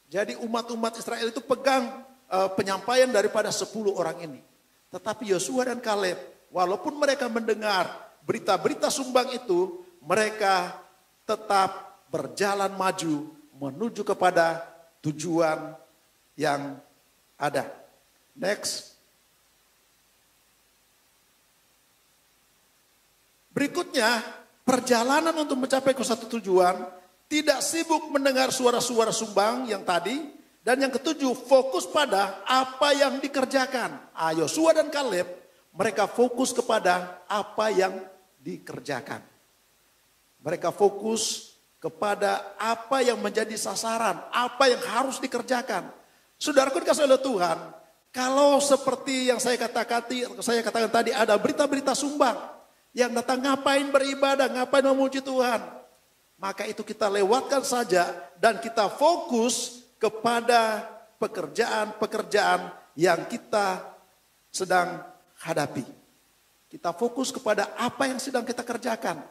Jadi umat-umat Israel itu pegang penyampaian daripada 10 orang ini. Tetapi Yosua dan Kaleb, walaupun mereka mendengar berita-berita sumbang itu, mereka tetap berjalan maju menuju kepada tujuan yang ada. Next. Berikutnya, perjalanan untuk mencapai ke satu tujuan, tidak sibuk mendengar suara-suara sumbang yang tadi. Dan yang ketujuh, fokus pada apa yang dikerjakan. Yosua dan Kaleb, mereka fokus kepada apa yang dikerjakan. Mereka fokus kepada apa yang menjadi sasaran, apa yang harus dikerjakan. Saudaraku dikasih oleh Tuhan, kalau seperti yang saya katakan tadi, ada berita-berita sumbang yang datang ngapain beribadah, ngapain memuji Tuhan, maka itu kita lewatkan saja dan kita fokus kepada pekerjaan-pekerjaan yang kita sedang hadapi. Kita fokus kepada apa yang sedang kita kerjakan.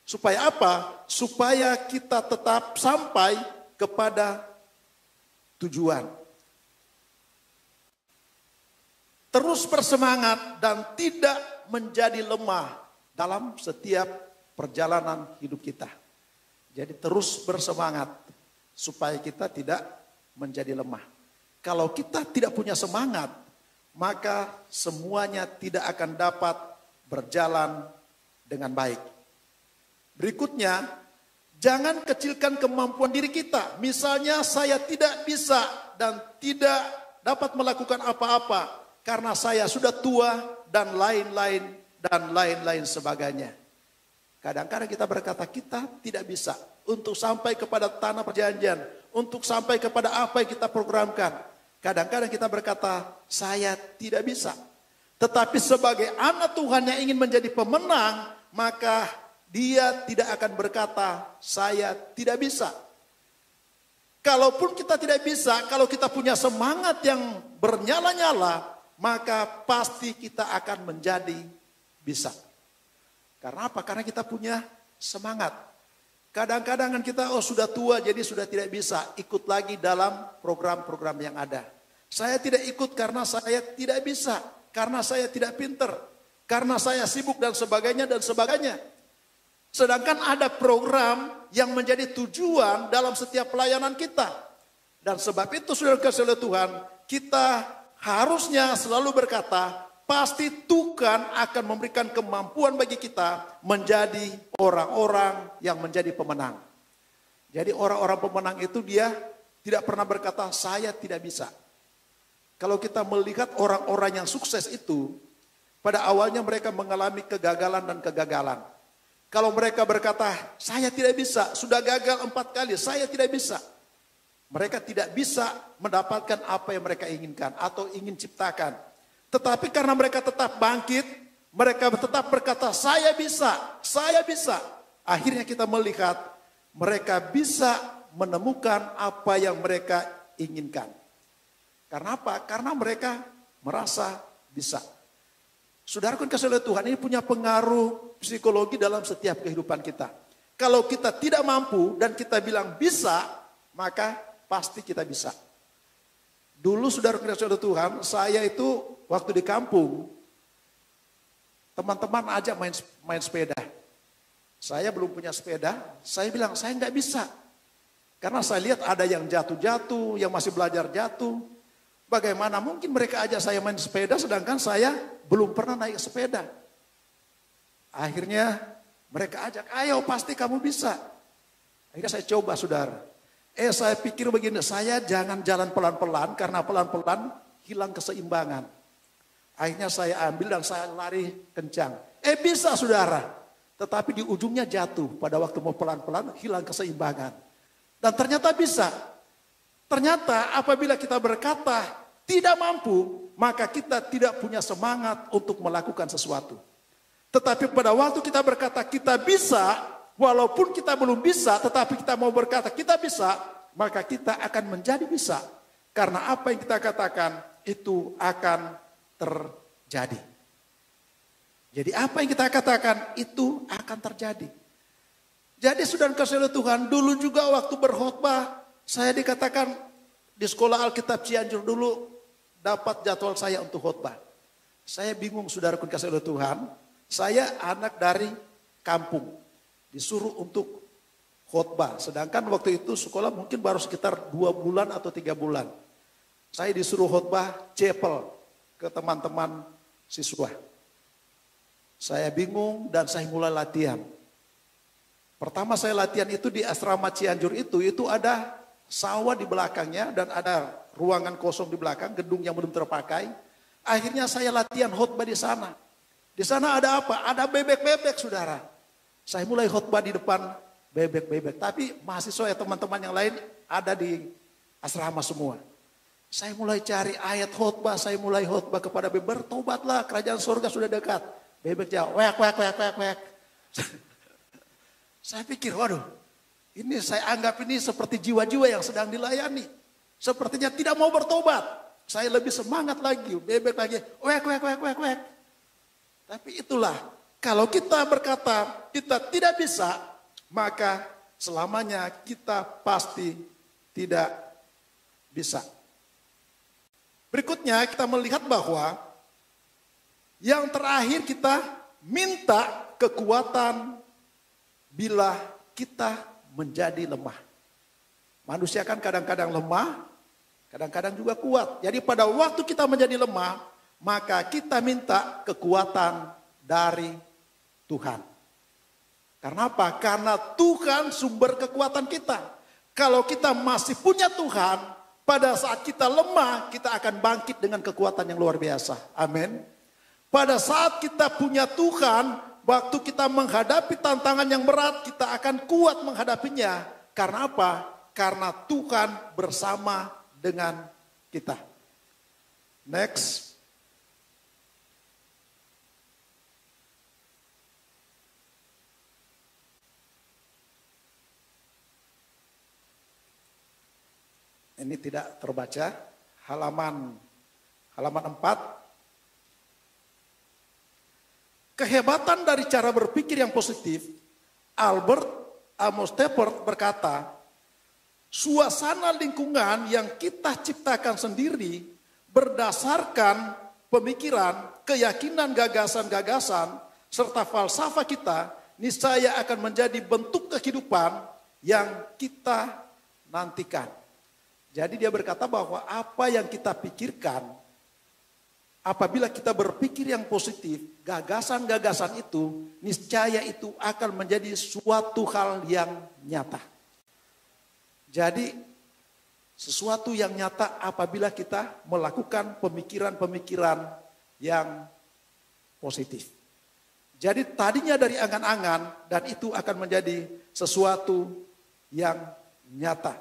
Supaya apa? Supaya kita tetap sampai kepada tujuan. Terus bersemangat dan tidak menjadi lemah dalam setiap perjalanan hidup kita. Jadi terus bersemangat supaya kita tidak menjadi lemah. Kalau kita tidak punya semangat, maka semuanya tidak akan dapat berjalan dengan baik. Berikutnya, jangan kecilkan kemampuan diri kita. Misalnya saya tidak bisa dan tidak dapat melakukan apa-apa karena saya sudah tua dan lain-lain sebagainya. Kadang-kadang kita berkata kita tidak bisa untuk sampai kepada tanah perjanjian, untuk sampai kepada apa yang kita programkan. Kadang-kadang kita berkata saya tidak bisa. Tetapi sebagai anak Tuhan yang ingin menjadi pemenang, maka dia tidak akan berkata saya tidak bisa. Kalaupun kita tidak bisa, kalau kita punya semangat yang bernyala-nyala, maka pasti kita akan menjadi bisa. Karena apa? Karena kita punya semangat. Kadang-kadang kan kita sudah tua jadi sudah tidak bisa ikut lagi dalam program-program yang ada. Saya tidak ikut karena saya tidak bisa, karena saya tidak pinter, karena saya sibuk dan sebagainya dan sebagainya. Sedangkan ada program yang menjadi tujuan dalam setiap pelayanan kita. Dan sebab itu saudara kasih oleh Tuhan, kita harusnya selalu berkata, pasti Tuhan akan memberikan kemampuan bagi kita menjadi orang-orang yang menjadi pemenang. Jadi orang-orang pemenang itu dia tidak pernah berkata, saya tidak bisa. Kalau kita melihat orang-orang yang sukses itu, pada awalnya mereka mengalami kegagalan dan kegagalan. Kalau mereka berkata, saya tidak bisa, sudah gagal 4 kali, saya tidak bisa. Mereka tidak bisa mendapatkan apa yang mereka inginkan atau ingin ciptakan. Tetapi karena mereka tetap bangkit, mereka tetap berkata, saya bisa, saya bisa. Akhirnya kita melihat mereka bisa menemukan apa yang mereka inginkan. Karena apa? Karena mereka merasa bisa. Saudaraku kasih oleh Tuhan, ini punya pengaruh psikologi dalam setiap kehidupan kita. Kalau kita tidak mampu dan kita bilang bisa, maka pasti kita bisa. Dulu saudaraku kasih oleh Tuhan, saya itu waktu di kampung, teman-teman ajak main sepeda. Saya belum punya sepeda, saya bilang saya nggak bisa. Karena saya lihat ada yang jatuh-jatuh, yang masih belajar jatuh. Bagaimana mungkin mereka ajak saya main sepeda sedangkan saya belum pernah naik sepeda. Akhirnya mereka ajak, ayo pasti kamu bisa. Akhirnya saya coba saudara. Saya pikir begini, saya jangan jalan pelan-pelan karena pelan-pelan hilang keseimbangan. Akhirnya saya ambil dan saya lari kencang. Bisa saudara. Tetapi di ujungnya jatuh pada waktu mau pelan-pelan hilang keseimbangan. Dan ternyata bisa. Ternyata apabila kita berkata tidak mampu, maka kita tidak punya semangat untuk melakukan sesuatu. Tetapi pada waktu kita berkata kita bisa, walaupun kita belum bisa, tetapi kita mau berkata kita bisa, maka kita akan menjadi bisa. Karena apa yang kita katakan itu akan terjadi. Jadi apa yang kita katakan itu akan terjadi. Jadi saudara kasih oleh Tuhan, dulu juga waktu berkhotbah, saya dikatakan di sekolah Alkitab Cianjur dulu dapat jadwal saya untuk khotbah. Saya bingung saudaraku kasih oleh Tuhan. Saya anak dari kampung. Disuruh untuk khotbah. Sedangkan waktu itu sekolah mungkin baru sekitar 2 bulan atau 3 bulan. Saya disuruh khotbah chapel ke teman-teman siswa. Saya bingung dan saya mulai latihan. Pertama saya latihan itu di asrama Cianjur itu ada sawah di belakangnya dan ada ruangan kosong di belakang, gedung yang belum terpakai. Akhirnya saya latihan khotbah di sana. Di sana ada apa? Ada bebek-bebek saudara. Saya mulai khotbah di depan bebek-bebek. Tapi mahasiswa ya teman-teman yang lain ada di asrama semua. Saya mulai cari ayat khotbah, saya mulai khotbah kepada bebek, bertobatlah kerajaan surga sudah dekat. Bebek jawab, wek, wek, wek, wek, wek. Saya pikir, waduh, ini saya anggap ini seperti jiwa-jiwa yang sedang dilayani. Sepertinya tidak mau bertobat. Saya lebih semangat lagi, bebek lagi, wek, wek, wek, wek, wek. Tapi itulah, kalau kita berkata kita tidak bisa, maka selamanya kita pasti tidak bisa. Berikutnya kita melihat bahwa yang terakhir kita minta kekuatan bila kita menjadi lemah. Manusia kan kadang-kadang lemah, kadang-kadang juga kuat. Jadi pada waktu kita menjadi lemah, maka kita minta kekuatan dari Tuhan. Karena apa? Karena Tuhan sumber kekuatan kita. Kalau kita masih punya Tuhan, pada saat kita lemah, kita akan bangkit dengan kekuatan yang luar biasa. Amin. Pada saat kita punya Tuhan, waktu kita menghadapi tantangan yang berat, kita akan kuat menghadapinya. Karena apa? Karena Tuhan bersama dengan kita. Next. Ini tidak terbaca. Halaman 4. Kehebatan dari cara berpikir yang positif, Albert Amos Shepard berkata, suasana lingkungan yang kita ciptakan sendiri berdasarkan pemikiran, keyakinan, gagasan-gagasan, serta falsafah kita, niscaya akan menjadi bentuk kehidupan yang kita nantikan. Jadi dia berkata bahwa apa yang kita pikirkan, apabila kita berpikir yang positif, gagasan-gagasan itu, niscaya itu akan menjadi suatu hal yang nyata. Jadi sesuatu yang nyata apabila kita melakukan pemikiran-pemikiran yang positif. Jadi tadinya dari angan-angan dan itu akan menjadi sesuatu yang nyata.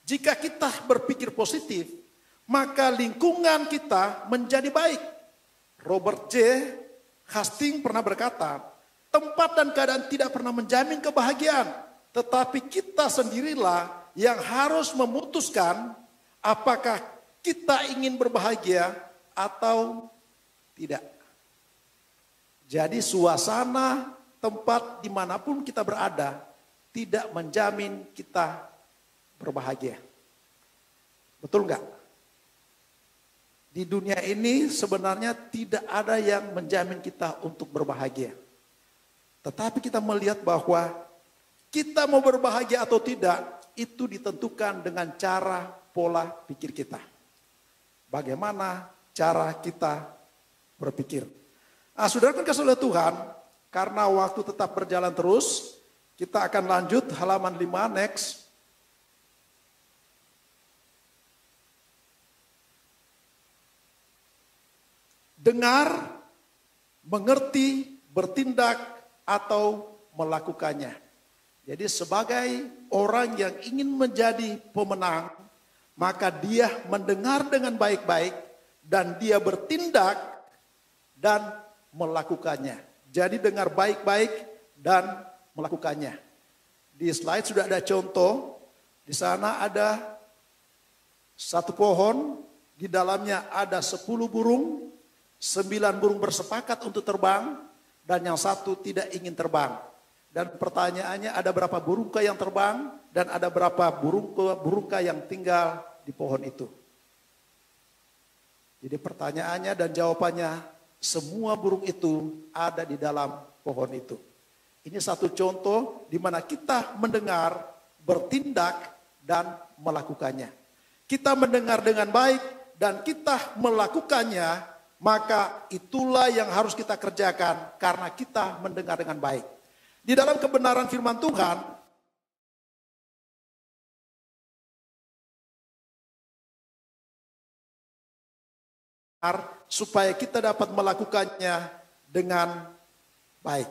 Jika kita berpikir positif, maka lingkungan kita menjadi baik. Robert J. Hastings pernah berkata, tempat dan keadaan tidak pernah menjamin kebahagiaan, tetapi kita sendirilah yang harus memutuskan apakah kita ingin berbahagia atau tidak. Jadi suasana tempat dimanapun kita berada tidak menjamin kita berbahagia. Betul enggak? Di dunia ini sebenarnya tidak ada yang menjamin kita untuk berbahagia. Tetapi kita melihat bahwa kita mau berbahagia atau tidak, itu ditentukan dengan cara pola pikir kita. Bagaimana cara kita berpikir. Nah, saudara kasih oleh Tuhan, karena waktu tetap berjalan terus, kita akan lanjut halaman 5 next. Dengar, mengerti, bertindak, atau melakukannya. Jadi sebagai orang yang ingin menjadi pemenang, maka dia mendengar dengan baik-baik dan dia bertindak dan melakukannya. Jadi dengar baik-baik dan melakukannya. Di slide sudah ada contoh. Di sana ada satu pohon, di dalamnya ada 10 burung. 9 burung bersepakat untuk terbang dan yang satu tidak ingin terbang. Dan pertanyaannya ada berapa burungkah yang terbang dan ada berapa burungkah yang tinggal di pohon itu. Jadi pertanyaannya dan jawabannya semua burung itu ada di dalam pohon itu. Ini satu contoh di mana kita mendengar, bertindak dan melakukannya. Kita mendengar dengan baik dan kita melakukannya. Maka itulah yang harus kita kerjakan karena kita mendengar dengan baik. Di dalam kebenaran firman Tuhan, supaya kita dapat melakukannya dengan baik.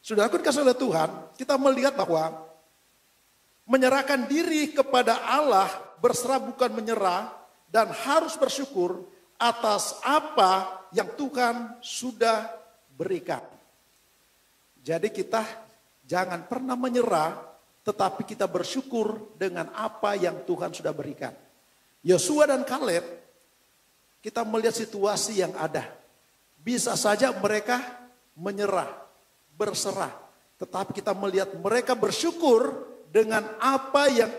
Sudah aku dikasih oleh Tuhan, kita melihat bahwa menyerahkan diri kepada Allah berserah bukan menyerah dan harus bersyukur atas apa yang Tuhan sudah berikan. Jadi kita jangan pernah menyerah, tetapi kita bersyukur dengan apa yang Tuhan sudah berikan. Yosua dan Kaleb, kita melihat situasi yang ada. Bisa saja mereka menyerah, berserah. Tetapi kita melihat mereka bersyukur dengan apa yang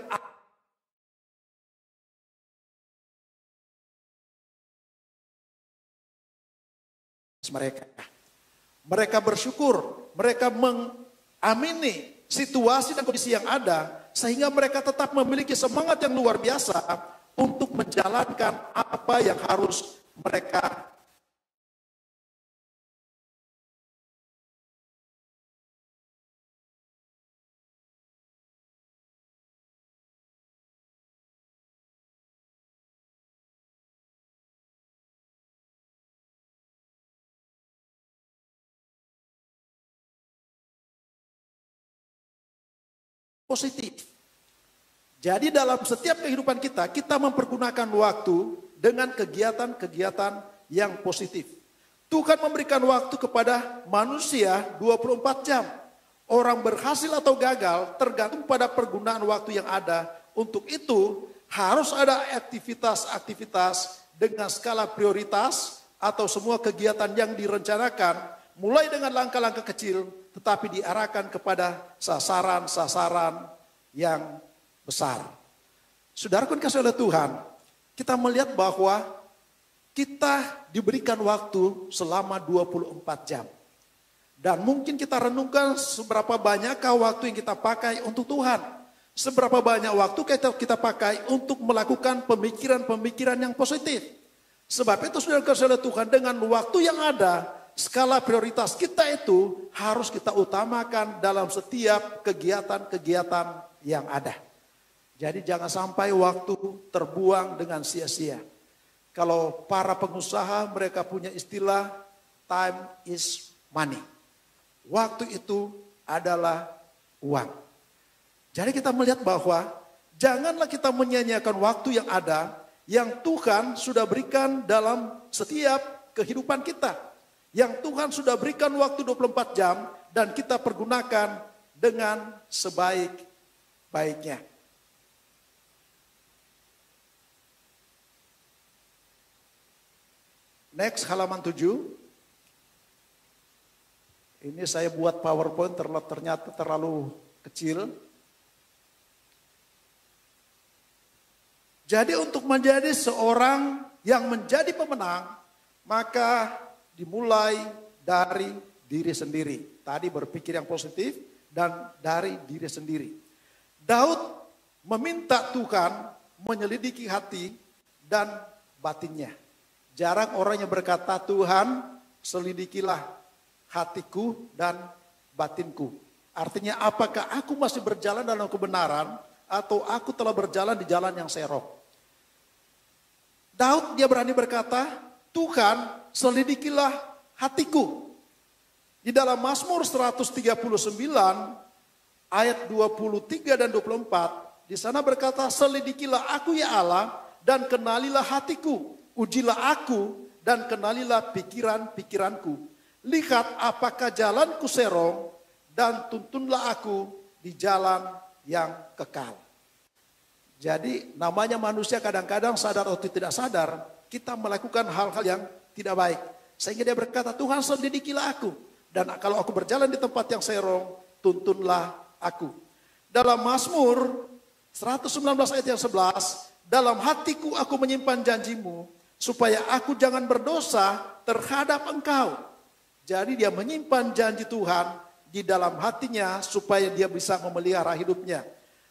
mereka bersyukur, mereka mengamini situasi dan kondisi yang ada sehingga mereka tetap memiliki semangat yang luar biasa untuk menjalankan apa yang harus mereka positif. Jadi dalam setiap kehidupan kita, kita mempergunakan waktu dengan kegiatan-kegiatan yang positif. Tuhan memberikan waktu kepada manusia 24 jam. Orang berhasil atau gagal tergantung pada pergunaan waktu yang ada. Untuk itu harus ada aktivitas-aktivitas dengan skala prioritas atau semua kegiatan yang direncanakan mulai dengan langkah-langkah kecil tetapi diarahkan kepada sasaran-sasaran yang besar. Saudaraku kasih oleh Tuhan, kita melihat bahwa kita diberikan waktu selama 24 jam. Dan mungkin kita renungkan seberapa banyakkah waktu yang kita pakai untuk Tuhan. Seberapa banyak waktu kita pakai untuk melakukan pemikiran-pemikiran yang positif. Sebab itu saudara kasih oleh Tuhan, dengan waktu yang ada, skala prioritas kita itu harus kita utamakan dalam setiap kegiatan-kegiatan yang ada. Jadi jangan sampai waktu terbuang dengan sia-sia. Kalau para pengusaha mereka punya istilah time is money. Waktu itu adalah uang. Jadi kita melihat bahwa janganlah kita menyia-nyiakan waktu yang ada, yang Tuhan sudah berikan dalam setiap kehidupan kita. Yang Tuhan sudah berikan waktu 24 jam dan kita pergunakan dengan sebaik-baiknya. Next, halaman 7. Ini saya buat PowerPoint ternyata terlalu kecil. Jadi untuk menjadi seorang yang menjadi pemenang, maka dimulai dari diri sendiri. Tadi berpikir yang positif dan dari diri sendiri. Daud meminta Tuhan menyelidiki hati dan batinnya. Jarang orang yang berkata, Tuhan selidikilah hatiku dan batinku. Artinya apakah aku masih berjalan dalam kebenaran atau aku telah berjalan di jalan yang serok. Daud dia berani berkata, Tuhan selidikilah hatiku. Di dalam Mazmur 139 ayat 23 dan 24, di sana berkata, selidikilah aku ya Allah dan kenalilah hatiku. Ujilah aku dan kenalilah pikiran-pikiranku. Lihat apakah jalanku serong dan tuntunlah aku di jalan yang kekal. Jadi namanya manusia kadang-kadang sadar atau tidak sadar, kita melakukan hal-hal yang tidak baik. Sehingga dia berkata, Tuhan selidikilah aku. Dan kalau aku berjalan di tempat yang serong, tuntunlah aku. Dalam Mazmur 119 ayat yang 11, dalam hatiku aku menyimpan janjimu, supaya aku jangan berdosa terhadap engkau. Jadi dia menyimpan janji Tuhan di dalam hatinya supaya dia bisa memelihara hidupnya.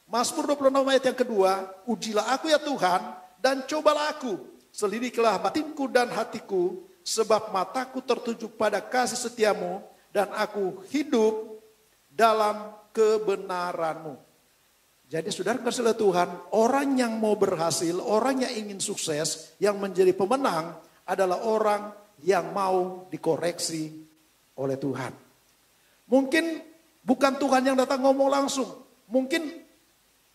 Mazmur 26 ayat yang kedua, ujilah aku ya Tuhan dan cobalah aku. Selidikilah batinku dan hatiku, sebab mataku tertuju pada kasih setiamu dan aku hidup dalam kebenaranmu. Jadi saudara kasih oleh Tuhan, orang yang mau berhasil, orang yang ingin sukses, yang menjadi pemenang adalah orang yang mau dikoreksi oleh Tuhan. Mungkin bukan Tuhan yang datang ngomong langsung. Mungkin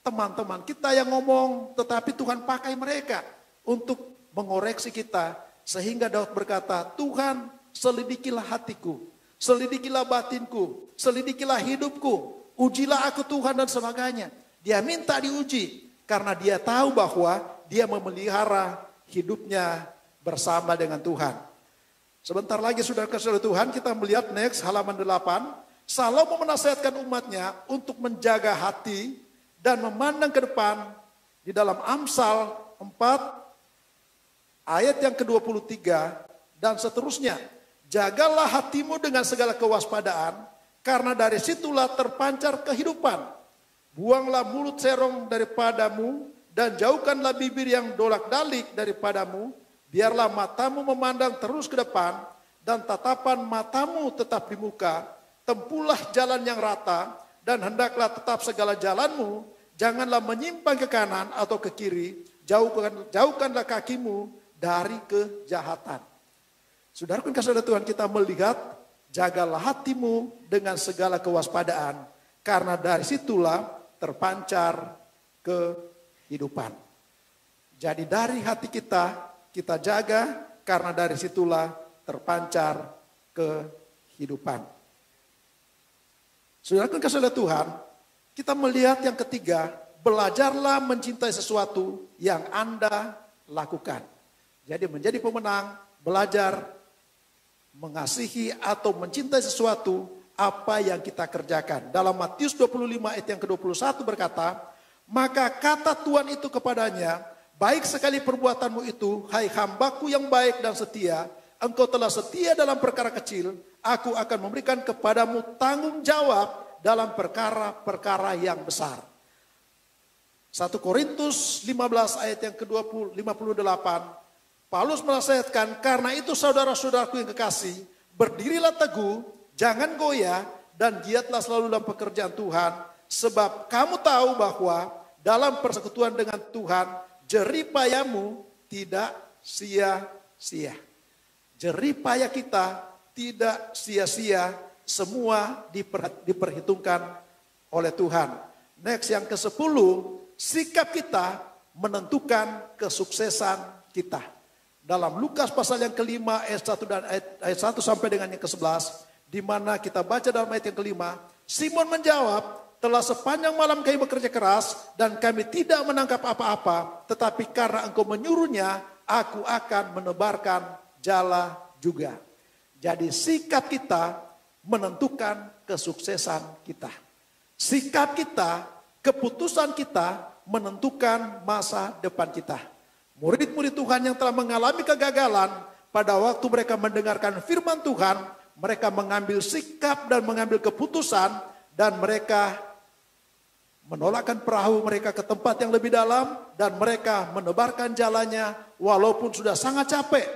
teman-teman kita yang ngomong, tetapi Tuhan pakai mereka untuk mengoreksi kita. Sehingga Daud berkata, Tuhan selidikilah hatiku, selidikilah batinku, selidikilah hidupku, ujilah aku Tuhan dan sebagainya. Dia minta diuji karena dia tahu bahwa dia memelihara hidupnya bersama dengan Tuhan. Sebentar lagi saudara kasih Tuhan, kita melihat next halaman 8. Salomo menasihatkan umatnya untuk menjaga hati dan memandang ke depan di dalam Amsal 4 ayat yang ke-23 dan seterusnya. Jagalah hatimu dengan segala kewaspadaan karena dari situlah terpancar kehidupan. Buanglah mulut serong daripadamu dan jauhkanlah bibir yang dolak-dalik daripadamu. Biarlah matamu memandang terus ke depan dan tatapan matamu tetap di muka. Tempuhlah jalan yang rata dan hendaklah tetap segala jalanmu. Janganlah menyimpang ke kanan atau ke kiri. Jauhkanlah kakimu dari kejahatan. Saudaraku kasih Tuhan, kita melihat jagalah hatimu dengan segala kewaspadaan. Karena dari situlah terpancar kehidupan. Jadi dari hati kita jaga, karena dari situlah terpancar kehidupan. Saudaraku kasih oleh Tuhan, kita melihat yang ketiga, belajarlah mencintai sesuatu yang Anda lakukan. Jadi menjadi pemenang, belajar mengasihi atau mencintai sesuatu apa yang kita kerjakan. Dalam Matius 25 ayat yang ke-21 berkata, maka kata Tuhan itu kepadanya, baik sekali perbuatanmu itu, hai hambaku yang baik dan setia, engkau telah setia dalam perkara kecil, aku akan memberikan kepadamu tanggung jawab dalam perkara-perkara yang besar. 1 Korintus 15 ayat yang ke-58, Paulus menasihatkan, karena itu saudara-saudaraku yang kekasih, berdirilah teguh, jangan goyah, dan giatlah selalu dalam pekerjaan Tuhan, sebab kamu tahu bahwa dalam persekutuan dengan Tuhan, jerih payahmu tidak sia-sia. Jerih payah kita tidak sia-sia, semua diperhitungkan oleh Tuhan. Next yang ke-10, sikap kita menentukan kesuksesan kita. Dalam Lukas pasal yang kelima ayat 1 dan ayat 1 sampai dengan yang ke-11, di mana kita baca dalam ayat yang kelima, Simon menjawab, telah sepanjang malam kami bekerja keras dan kami tidak menangkap apa-apa, tetapi karena engkau menyuruhnya, aku akan menebarkan jala juga. Jadi sikap kita menentukan kesuksesan kita. Sikap kita, keputusan kita menentukan masa depan kita. Murid-murid Tuhan yang telah mengalami kegagalan, pada waktu mereka mendengarkan firman Tuhan, mereka mengambil sikap dan mengambil keputusan, dan mereka menolakkan perahu mereka ke tempat yang lebih dalam, dan mereka menebarkan jalannya walaupun sudah sangat capek.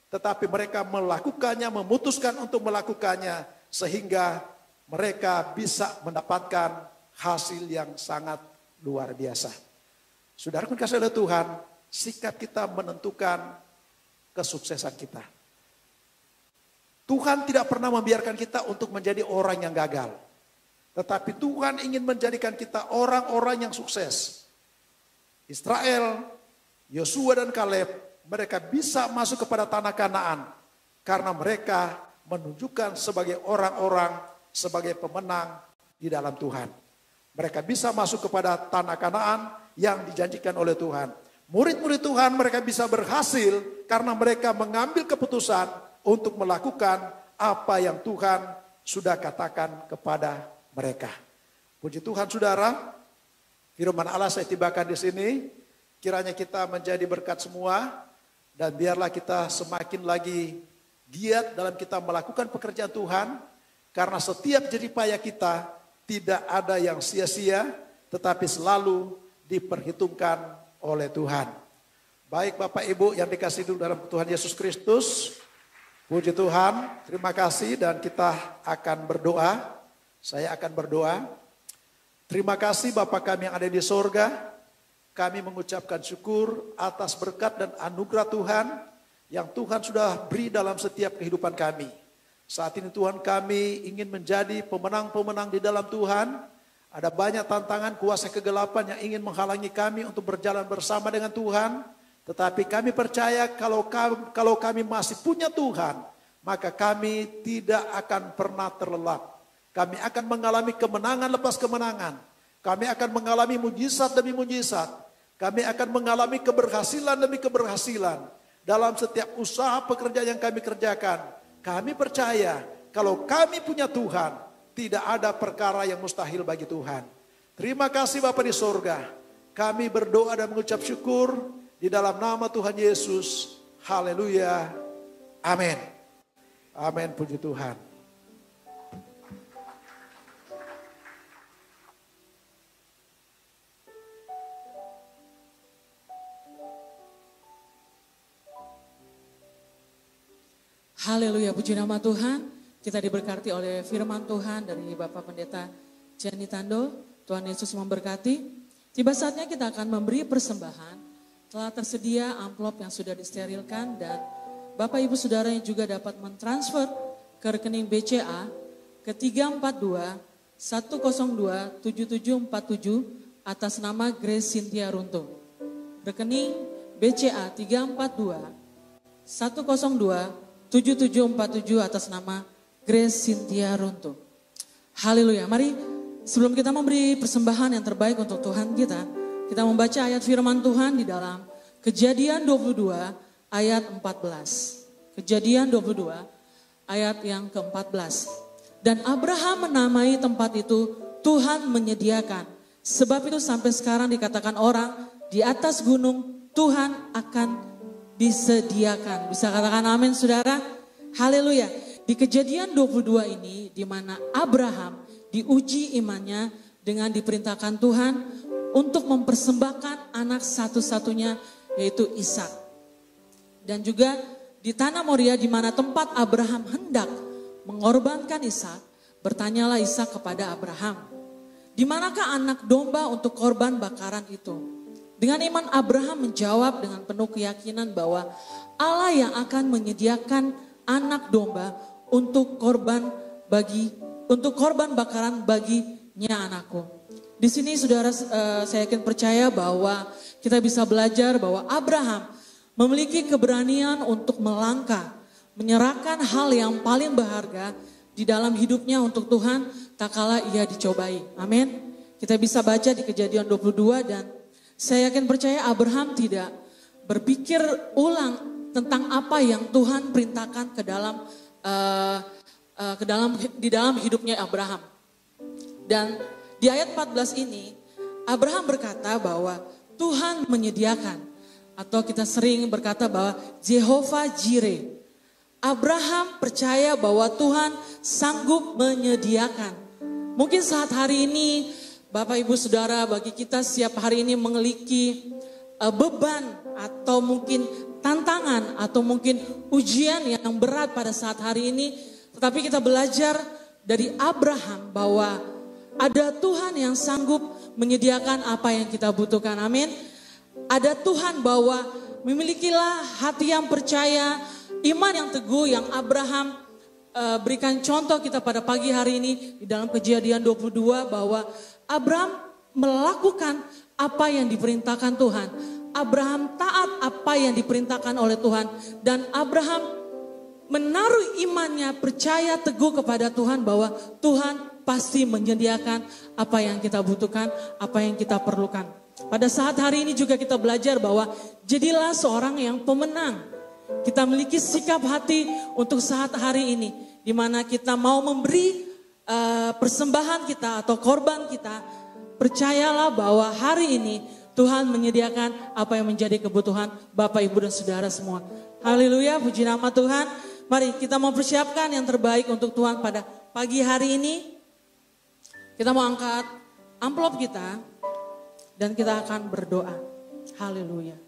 Tetapi mereka melakukannya, memutuskan untuk melakukannya, sehingga mereka bisa mendapatkan hasil yang sangat luar biasa. Saudaraku kasih oleh Tuhan, sikap kita menentukan kesuksesan kita. Tuhan tidak pernah membiarkan kita untuk menjadi orang yang gagal. Tetapi Tuhan ingin menjadikan kita orang-orang yang sukses. Israel, Yosua dan Kaleb, mereka bisa masuk kepada tanah Kanaan karena mereka menunjukkan sebagai orang-orang, sebagai pemenang di dalam Tuhan. Mereka bisa masuk kepada tanah Kanaan yang dijanjikan oleh Tuhan. Murid-murid Tuhan mereka bisa berhasil karena mereka mengambil keputusan untuk melakukan apa yang Tuhan sudah katakan kepada mereka. Puji Tuhan saudara, firman Allah saya tibakan di sini, kiranya kita menjadi berkat semua, dan biarlah kita semakin lagi giat dalam kita melakukan pekerjaan Tuhan, karena setiap jerih payah kita tidak ada yang sia-sia, tetapi selalu diperhitungkan oleh Tuhan. Baik Bapak Ibu yang dikasihi dalam Tuhan Yesus Kristus, puji Tuhan, terima kasih, dan kita akan berdoa. Saya akan berdoa. Terima kasih Bapa kami yang ada di sorga, kami mengucapkan syukur atas berkat dan anugerah Tuhan yang Tuhan sudah beri dalam setiap kehidupan kami. Saat ini Tuhan kami ingin menjadi pemenang-pemenang di dalam Tuhan. Ada banyak tantangan kuasa kegelapan yang ingin menghalangi kami untuk berjalan bersama dengan Tuhan. Tetapi kami percaya kalau kami masih punya Tuhan, maka kami tidak akan pernah terlelap. Kami akan mengalami kemenangan lepas kemenangan. Kami akan mengalami mujizat demi mujizat. Kami akan mengalami keberhasilan demi keberhasilan. Dalam setiap usaha pekerjaan yang kami kerjakan, kami percaya kalau kami punya Tuhan, tidak ada perkara yang mustahil bagi Tuhan. Terima kasih Bapa di sorga. Kami berdoa dan mengucap syukur di dalam nama Tuhan Yesus. Haleluya. Amin. Amin, puji Tuhan. Haleluya, puji nama Tuhan. Kita diberkati oleh firman Tuhan dari Bapak Pendeta Jenny Tando. Tuhan Yesus memberkati. Tiba saatnya kita akan memberi persembahan. Telah tersedia amplop yang sudah disterilkan, dan Bapak Ibu Saudara yang juga dapat mentransfer ke rekening BCA ke 342 102-7747 atas nama Grace Cynthia Runtuh. Rekening BCA 342-102-7747 atas nama Grace Cynthia Runtuh. Haleluya. Mari sebelum kita memberi persembahan yang terbaik untuk Tuhan kita membaca ayat firman Tuhan di dalam Kejadian 22 ayat 14. Kejadian 22 ayat yang ke-14. Dan Abraham menamai tempat itu Tuhan menyediakan. Sebab itu sampai sekarang dikatakan orang di atas gunung Tuhan akan disediakan. Bisa katakan amin saudara? Haleluya. Di Kejadian 22 ini di mana Abraham diuji imannya dengan diperintahkan Tuhan untuk mempersembahkan anak satu-satunya yaitu Ishak. Dan juga di tanah Moria di mana tempat Abraham hendak mengorbankan Ishak, bertanyalah Ishak kepada Abraham, di manakah anak domba untuk korban bakaran itu? Dengan iman Abraham menjawab dengan penuh keyakinan bahwa Allah yang akan menyediakan anak domba untuk korban bakaran baginya anakku. Di sini saudara saya yakin percaya bahwa kita bisa belajar bahwa Abraham memiliki keberanian untuk melangkah, menyerahkan hal yang paling berharga di dalam hidupnya untuk Tuhan tak kala ia dicobai. Amin. Kita bisa baca di Kejadian 22 dan saya yakin percaya Abraham tidak berpikir ulang tentang apa yang Tuhan perintahkan di dalam hidupnya Abraham. Dan di ayat 14 ini Abraham berkata bahwa Tuhan menyediakan, atau kita sering berkata bahwa Jehovah Jireh. Abraham percaya bahwa Tuhan sanggup menyediakan. Mungkin saat hari ini Bapak Ibu Saudara, bagi kita setiap hari ini memiliki beban atau mungkin tantangan atau mungkin ujian yang berat pada saat hari ini. Tetapi kita belajar dari Abraham bahwa ada Tuhan yang sanggup menyediakan apa yang kita butuhkan. Amin. Ada Tuhan bahwa memilikilah hati yang percaya, iman yang teguh yang Abraham berikan contoh kita pada pagi hari ini di dalam Kejadian 22 bahwa Abraham melakukan apa yang diperintahkan Tuhan. Abraham taat apa yang diperintahkan oleh Tuhan. Dan Abraham menaruh imannya, percaya teguh kepada Tuhan bahwa Tuhan pasti menyediakan apa yang kita butuhkan, apa yang kita perlukan. Pada saat hari ini juga kita belajar bahwa jadilah seorang yang pemenang. Kita memiliki sikap hati untuk saat hari ini, di mana kita mau memberi persembahan kita atau korban kita. Percayalah bahwa hari ini Tuhan menyediakan apa yang menjadi kebutuhan Bapak, Ibu, dan Saudara semua. Haleluya, puji nama Tuhan. Mari kita mau persiapkan yang terbaik untuk Tuhan pada pagi hari ini. Kita mau angkat amplop kita dan kita akan berdoa. Haleluya.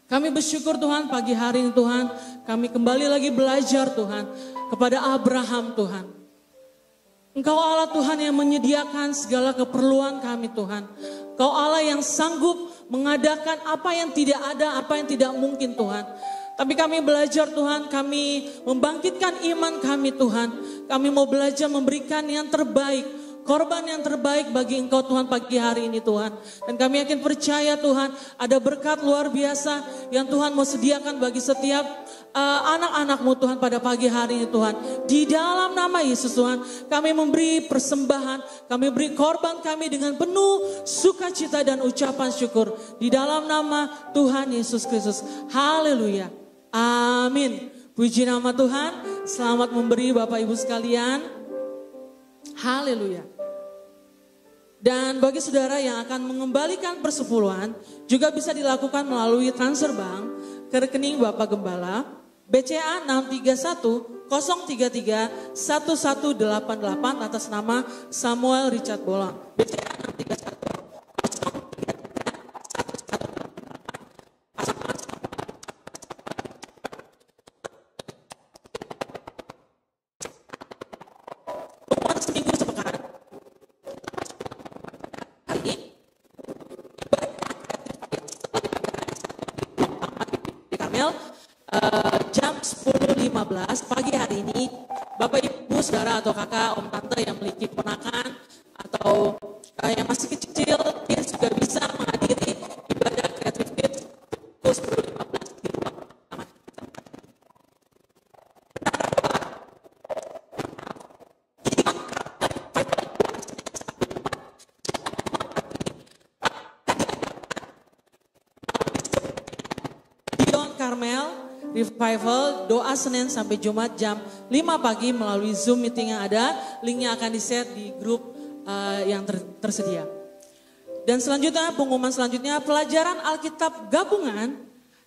Kami bersyukur Tuhan pagi hari ini Tuhan. Kami kembali lagi belajar Tuhan kepada Abraham Tuhan. Engkau Allah Tuhan yang menyediakan segala keperluan kami Tuhan. Engkau Allah yang sanggup mengadakan apa yang tidak ada, apa yang tidak mungkin Tuhan. Tapi kami belajar Tuhan, kami membangkitkan iman kami Tuhan. Kami mau belajar memberikan yang terbaik, korban yang terbaik bagi Engkau Tuhan pagi hari ini Tuhan. Dan kami yakin percaya Tuhan ada berkat luar biasa yang Tuhan mau sediakan bagi setiap anak-anak-Mu Tuhan pada pagi hari ini Tuhan. Di dalam nama Yesus Tuhan kami memberi persembahan, kami beri korban kami dengan penuh sukacita dan ucapan syukur. Di dalam nama Tuhan Yesus Kristus. Haleluya. Amin. Puji nama Tuhan. Selamat memberi Bapak Ibu sekalian. Haleluya. Dan bagi saudara yang akan mengembalikan persepuluhan juga bisa dilakukan melalui transfer bank ke rekening Bapak Gembala BCA 631 033 1188 atas nama Samuel Richard Bolang. BCA 631 jam 10.15 pagi hari ini Bapak Ibu, Saudara atau Kakak, Om Tante yang memiliki ponakan atau yang masih kecil, dia juga bisa menghadiri ibadah Creative Kids pukul 10.15 di ruang utama. Beyond Carmel Revival, doa Senin sampai Jumat jam 5 pagi melalui Zoom meeting yang ada. Linknya akan di-share di grup yang tersedia. Dan selanjutnya, pengumuman selanjutnya, pelajaran Alkitab gabungan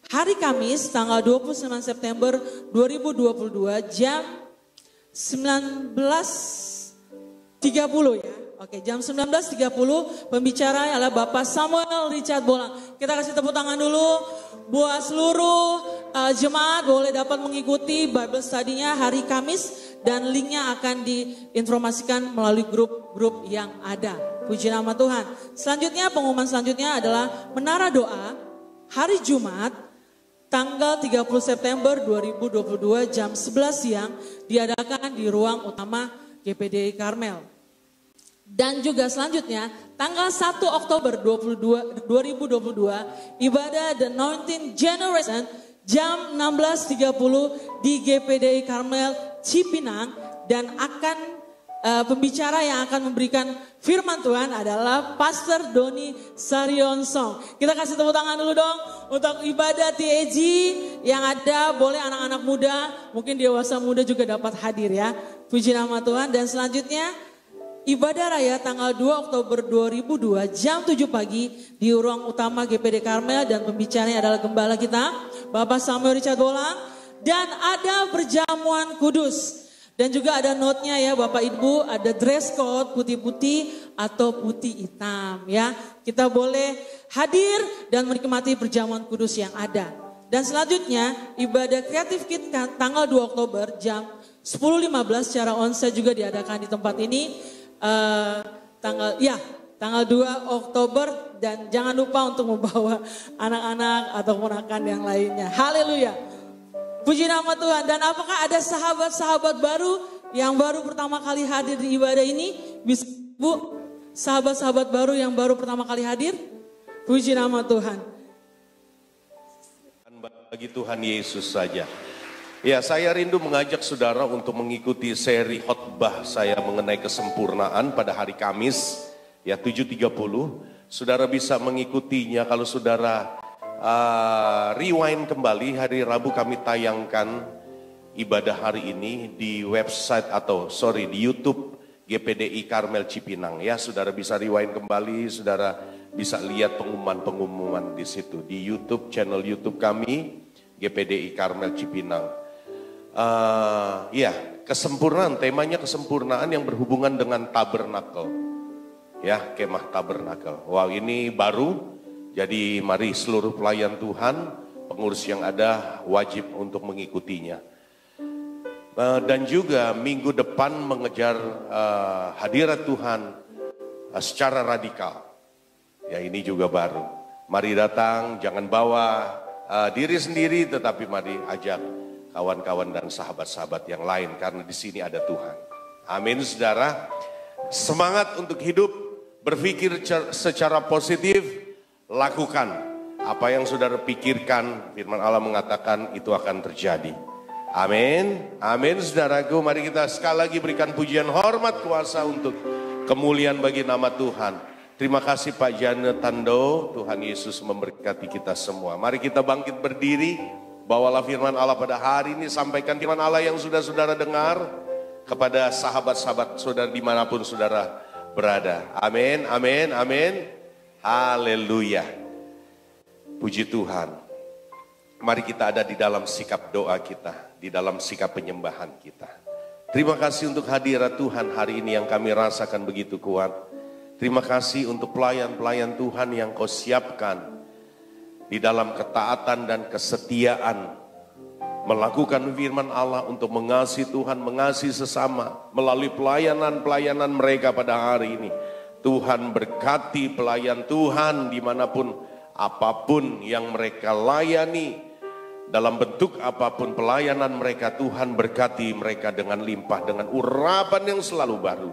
hari Kamis tanggal 29 September 2022 jam 19.30 ya. Oke, jam 19.30 pembicara adalah Bapak Samuel Richard Bolang. Kita kasih tepuk tangan dulu buat seluruh jemaat boleh dapat mengikuti Bible study-nya hari Kamis dan linknya akan diinformasikan melalui grup-grup yang ada. Puji nama Tuhan. Selanjutnya, pengumuman selanjutnya adalah Menara Doa hari Jumat tanggal 30 September 2022 jam 11 siang diadakan di ruang utama GPDI Karmel. Dan juga selanjutnya tanggal 1 Oktober 2022 ibadah The Anointing Generation jam 16.30 di GPDI Karmel Cipinang dan akan pembicara yang akan memberikan firman Tuhan adalah Pastor Doni Saryonsong. Kita kasih tepuk tangan dulu dong untuk ibadah TAG yang ada, boleh anak-anak muda, mungkin dewasa muda juga dapat hadir ya. Puji nama Tuhan. Dan selanjutnya ibadah raya tanggal 2 Oktober 2002 jam 7 pagi di ruang utama GPD Karmel dan pembicaranya adalah gembala kita Bapak Samuel Richard Bolang dan ada perjamuan kudus dan juga ada note-nya ya Bapak Ibu, ada dress code putih-putih atau putih hitam ya. Kita boleh hadir dan menikmati perjamuan kudus yang ada. Dan selanjutnya ibadah Creative Kids tanggal 2 Oktober jam 10.15 secara onsite juga diadakan di tempat ini. Tanggal 2 Oktober dan jangan lupa untuk membawa anak-anak atau ponakan yang lainnya. Haleluya. Puji nama Tuhan. Dan apakah ada sahabat-sahabat baru yang baru pertama kali hadir di ibadah ini? Bisa Bu, sahabat-sahabat baru yang baru pertama kali hadir? Puji nama Tuhan. Bagi Tuhan Yesus saja. Ya, saya rindu mengajak saudara untuk mengikuti seri khotbah saya mengenai kesempurnaan pada hari Kamis, ya 7.30. Saudara bisa mengikutinya kalau saudara rewind kembali. Hari Rabu kami tayangkan ibadah hari ini di website di YouTube GPDI Karmel Cipinang. Ya, saudara bisa rewind kembali, saudara bisa lihat pengumuman-pengumuman di situ. Di YouTube, channel YouTube kami, GPDI Karmel Cipinang. Kesempurnaan, temanya kesempurnaan yang berhubungan dengan tabernakel. Ya, kemah tabernakel. Wow, ini baru. Jadi mari seluruh pelayan Tuhan, pengurus yang ada wajib untuk mengikutinya. Dan juga minggu depan mengejar hadirat Tuhan secara radikal. Ya, ini juga baru. Mari datang, jangan bawa diri sendiri, tetapi mari ajak kawan-kawan dan sahabat-sahabat yang lain karena di sini ada Tuhan. Amin, saudara. Semangat untuk hidup, berpikir secara positif, lakukan apa yang saudara pikirkan. Firman Allah mengatakan itu akan terjadi. Amin, amin, saudaraku. Mari kita sekali lagi berikan pujian, hormat, kuasa untuk kemuliaan bagi nama Tuhan. Terima kasih Pak Jane Tando. Tuhan Yesus memberkati kita semua. Mari kita bangkit berdiri. Bawalah firman Allah pada hari ini, sampaikan firman Allah yang sudah saudara dengar kepada sahabat-sahabat saudara dimanapun saudara berada. Amin, amin, amin. Haleluya. Puji Tuhan. Mari kita ada di dalam sikap doa kita, di dalam sikap penyembahan kita. Terima kasih untuk hadirat Tuhan hari ini yang kami rasakan begitu kuat. Terima kasih untuk pelayan-pelayan Tuhan yang Kau siapkan di dalam ketaatan dan kesetiaan melakukan firman Allah untuk mengasihi Tuhan, mengasihi sesama melalui pelayanan-pelayanan mereka pada hari ini. Tuhan berkati pelayan Tuhan dimanapun apapun yang mereka layani dalam bentuk apapun pelayanan mereka, Tuhan berkati mereka dengan limpah, dengan urapan yang selalu baru.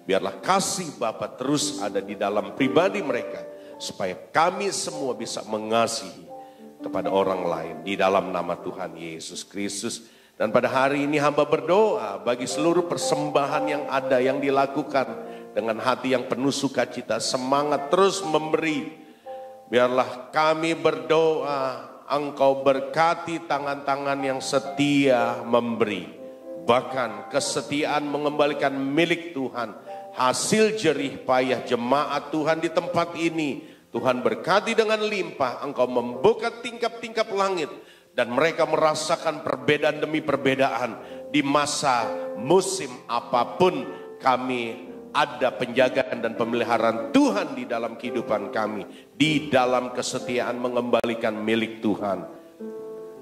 Biarlah kasih Bapa terus ada di dalam pribadi mereka, supaya kami semua bisa mengasihi kepada orang lain di dalam nama Tuhan Yesus Kristus. Dan pada hari ini hamba berdoa bagi seluruh persembahan yang ada, yang dilakukan dengan hati yang penuh sukacita, semangat terus memberi. Biarlah kami berdoa, Engkau berkati tangan-tangan yang setia memberi. Bahkan kesetiaan mengembalikan milik Tuhan. Hasil jerih payah jemaat Tuhan di tempat ini, Tuhan berkati dengan limpah. Engkau membuka tingkap-tingkap langit, dan mereka merasakan perbedaan demi perbedaan. Di masa musim apapun kami ada penjagaan dan pemeliharaan Tuhan di dalam kehidupan kami. Di dalam kesetiaan mengembalikan milik Tuhan.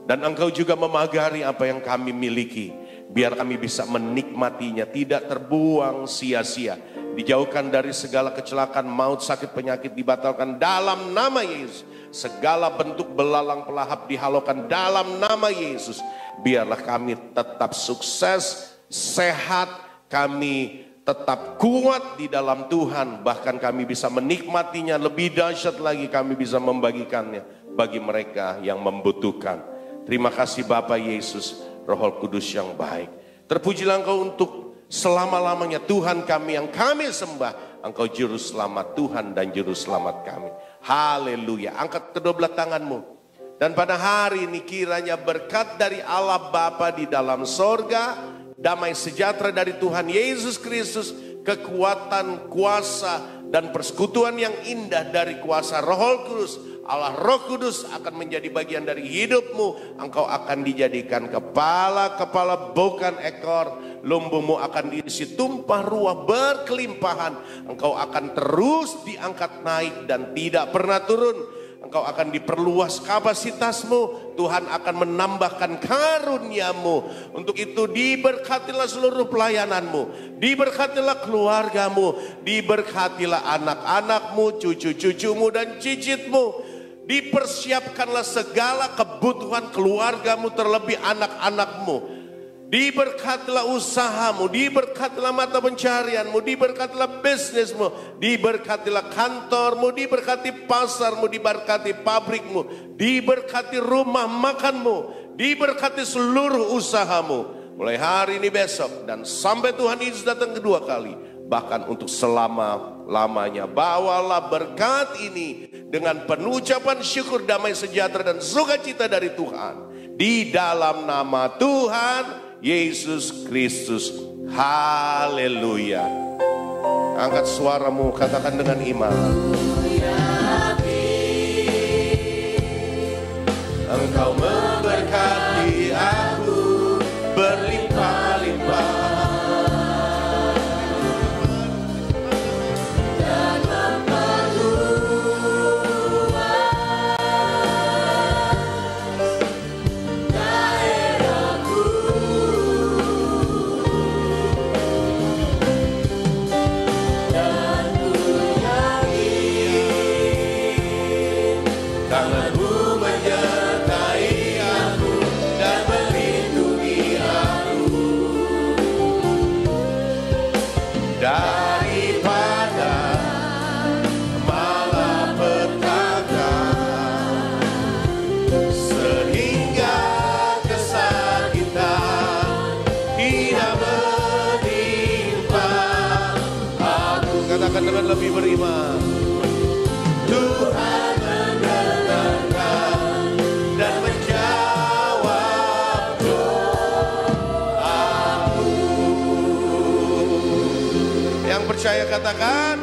Dan Engkau juga memagari apa yang kami miliki. Biar kami bisa menikmatinya, tidak terbuang sia-sia. Dijauhkan dari segala kecelakaan, maut, sakit, penyakit dibatalkan dalam nama Yesus. Segala bentuk belalang pelahap dihalaukan dalam nama Yesus. Biarlah kami tetap sukses, sehat, kami tetap kuat di dalam Tuhan. Bahkan kami bisa menikmatinya, lebih dahsyat lagi kami bisa membagikannya bagi mereka yang membutuhkan. Terima kasih Bapa Yesus, Roh Kudus yang baik. Terpujilah Engkau untuk selama-lamanya Tuhan kami yang kami sembah. Engkau juru selamat Tuhan dan juru selamat kami. Haleluya. Angkat kedua belah tanganmu. Dan pada hari ini kiranya berkat dari Allah Bapa di dalam sorga, damai sejahtera dari Tuhan Yesus Kristus, kekuatan, kuasa, dan persekutuan yang indah dari kuasa Roh Kudus, Allah Roh Kudus akan menjadi bagian dari hidupmu. Engkau akan dijadikan kepala bukan ekor. Lumbumu akan diisi tumpah ruah berkelimpahan. Engkau akan terus diangkat naik dan tidak pernah turun. Engkau akan diperluas kapasitasmu. Tuhan akan menambahkan karuniamu. Untuk itu diberkatilah seluruh pelayananmu. Diberkatilah keluargamu. Diberkatilah anak-anakmu, cucu-cucumu dan cicitmu. Dipersiapkanlah segala kebutuhan keluargamu, terlebih anak-anakmu. Diberkatilah usahamu, diberkatilah mata pencarianmu, diberkatilah bisnismu, diberkatilah kantormu, diberkati pasarmu, diberkati pabrikmu, diberkati rumah makanmu, diberkati seluruh usahamu. Mulai hari ini, besok, dan sampai Tuhan Yesus datang kedua kali. Bahkan untuk selama-lamanya. Bawalah berkat ini dengan penuh ucapan syukur, damai sejahtera dan sukacita dari Tuhan. Di dalam nama Tuhan Yesus Kristus. Haleluya. Angkat suaramu, katakan dengan iman. Engkau memberkati aku berlimpah-limpah. Dengan lebih beriman, Tuhan mendengarkan dan menjawab doaku. Yang percaya katakan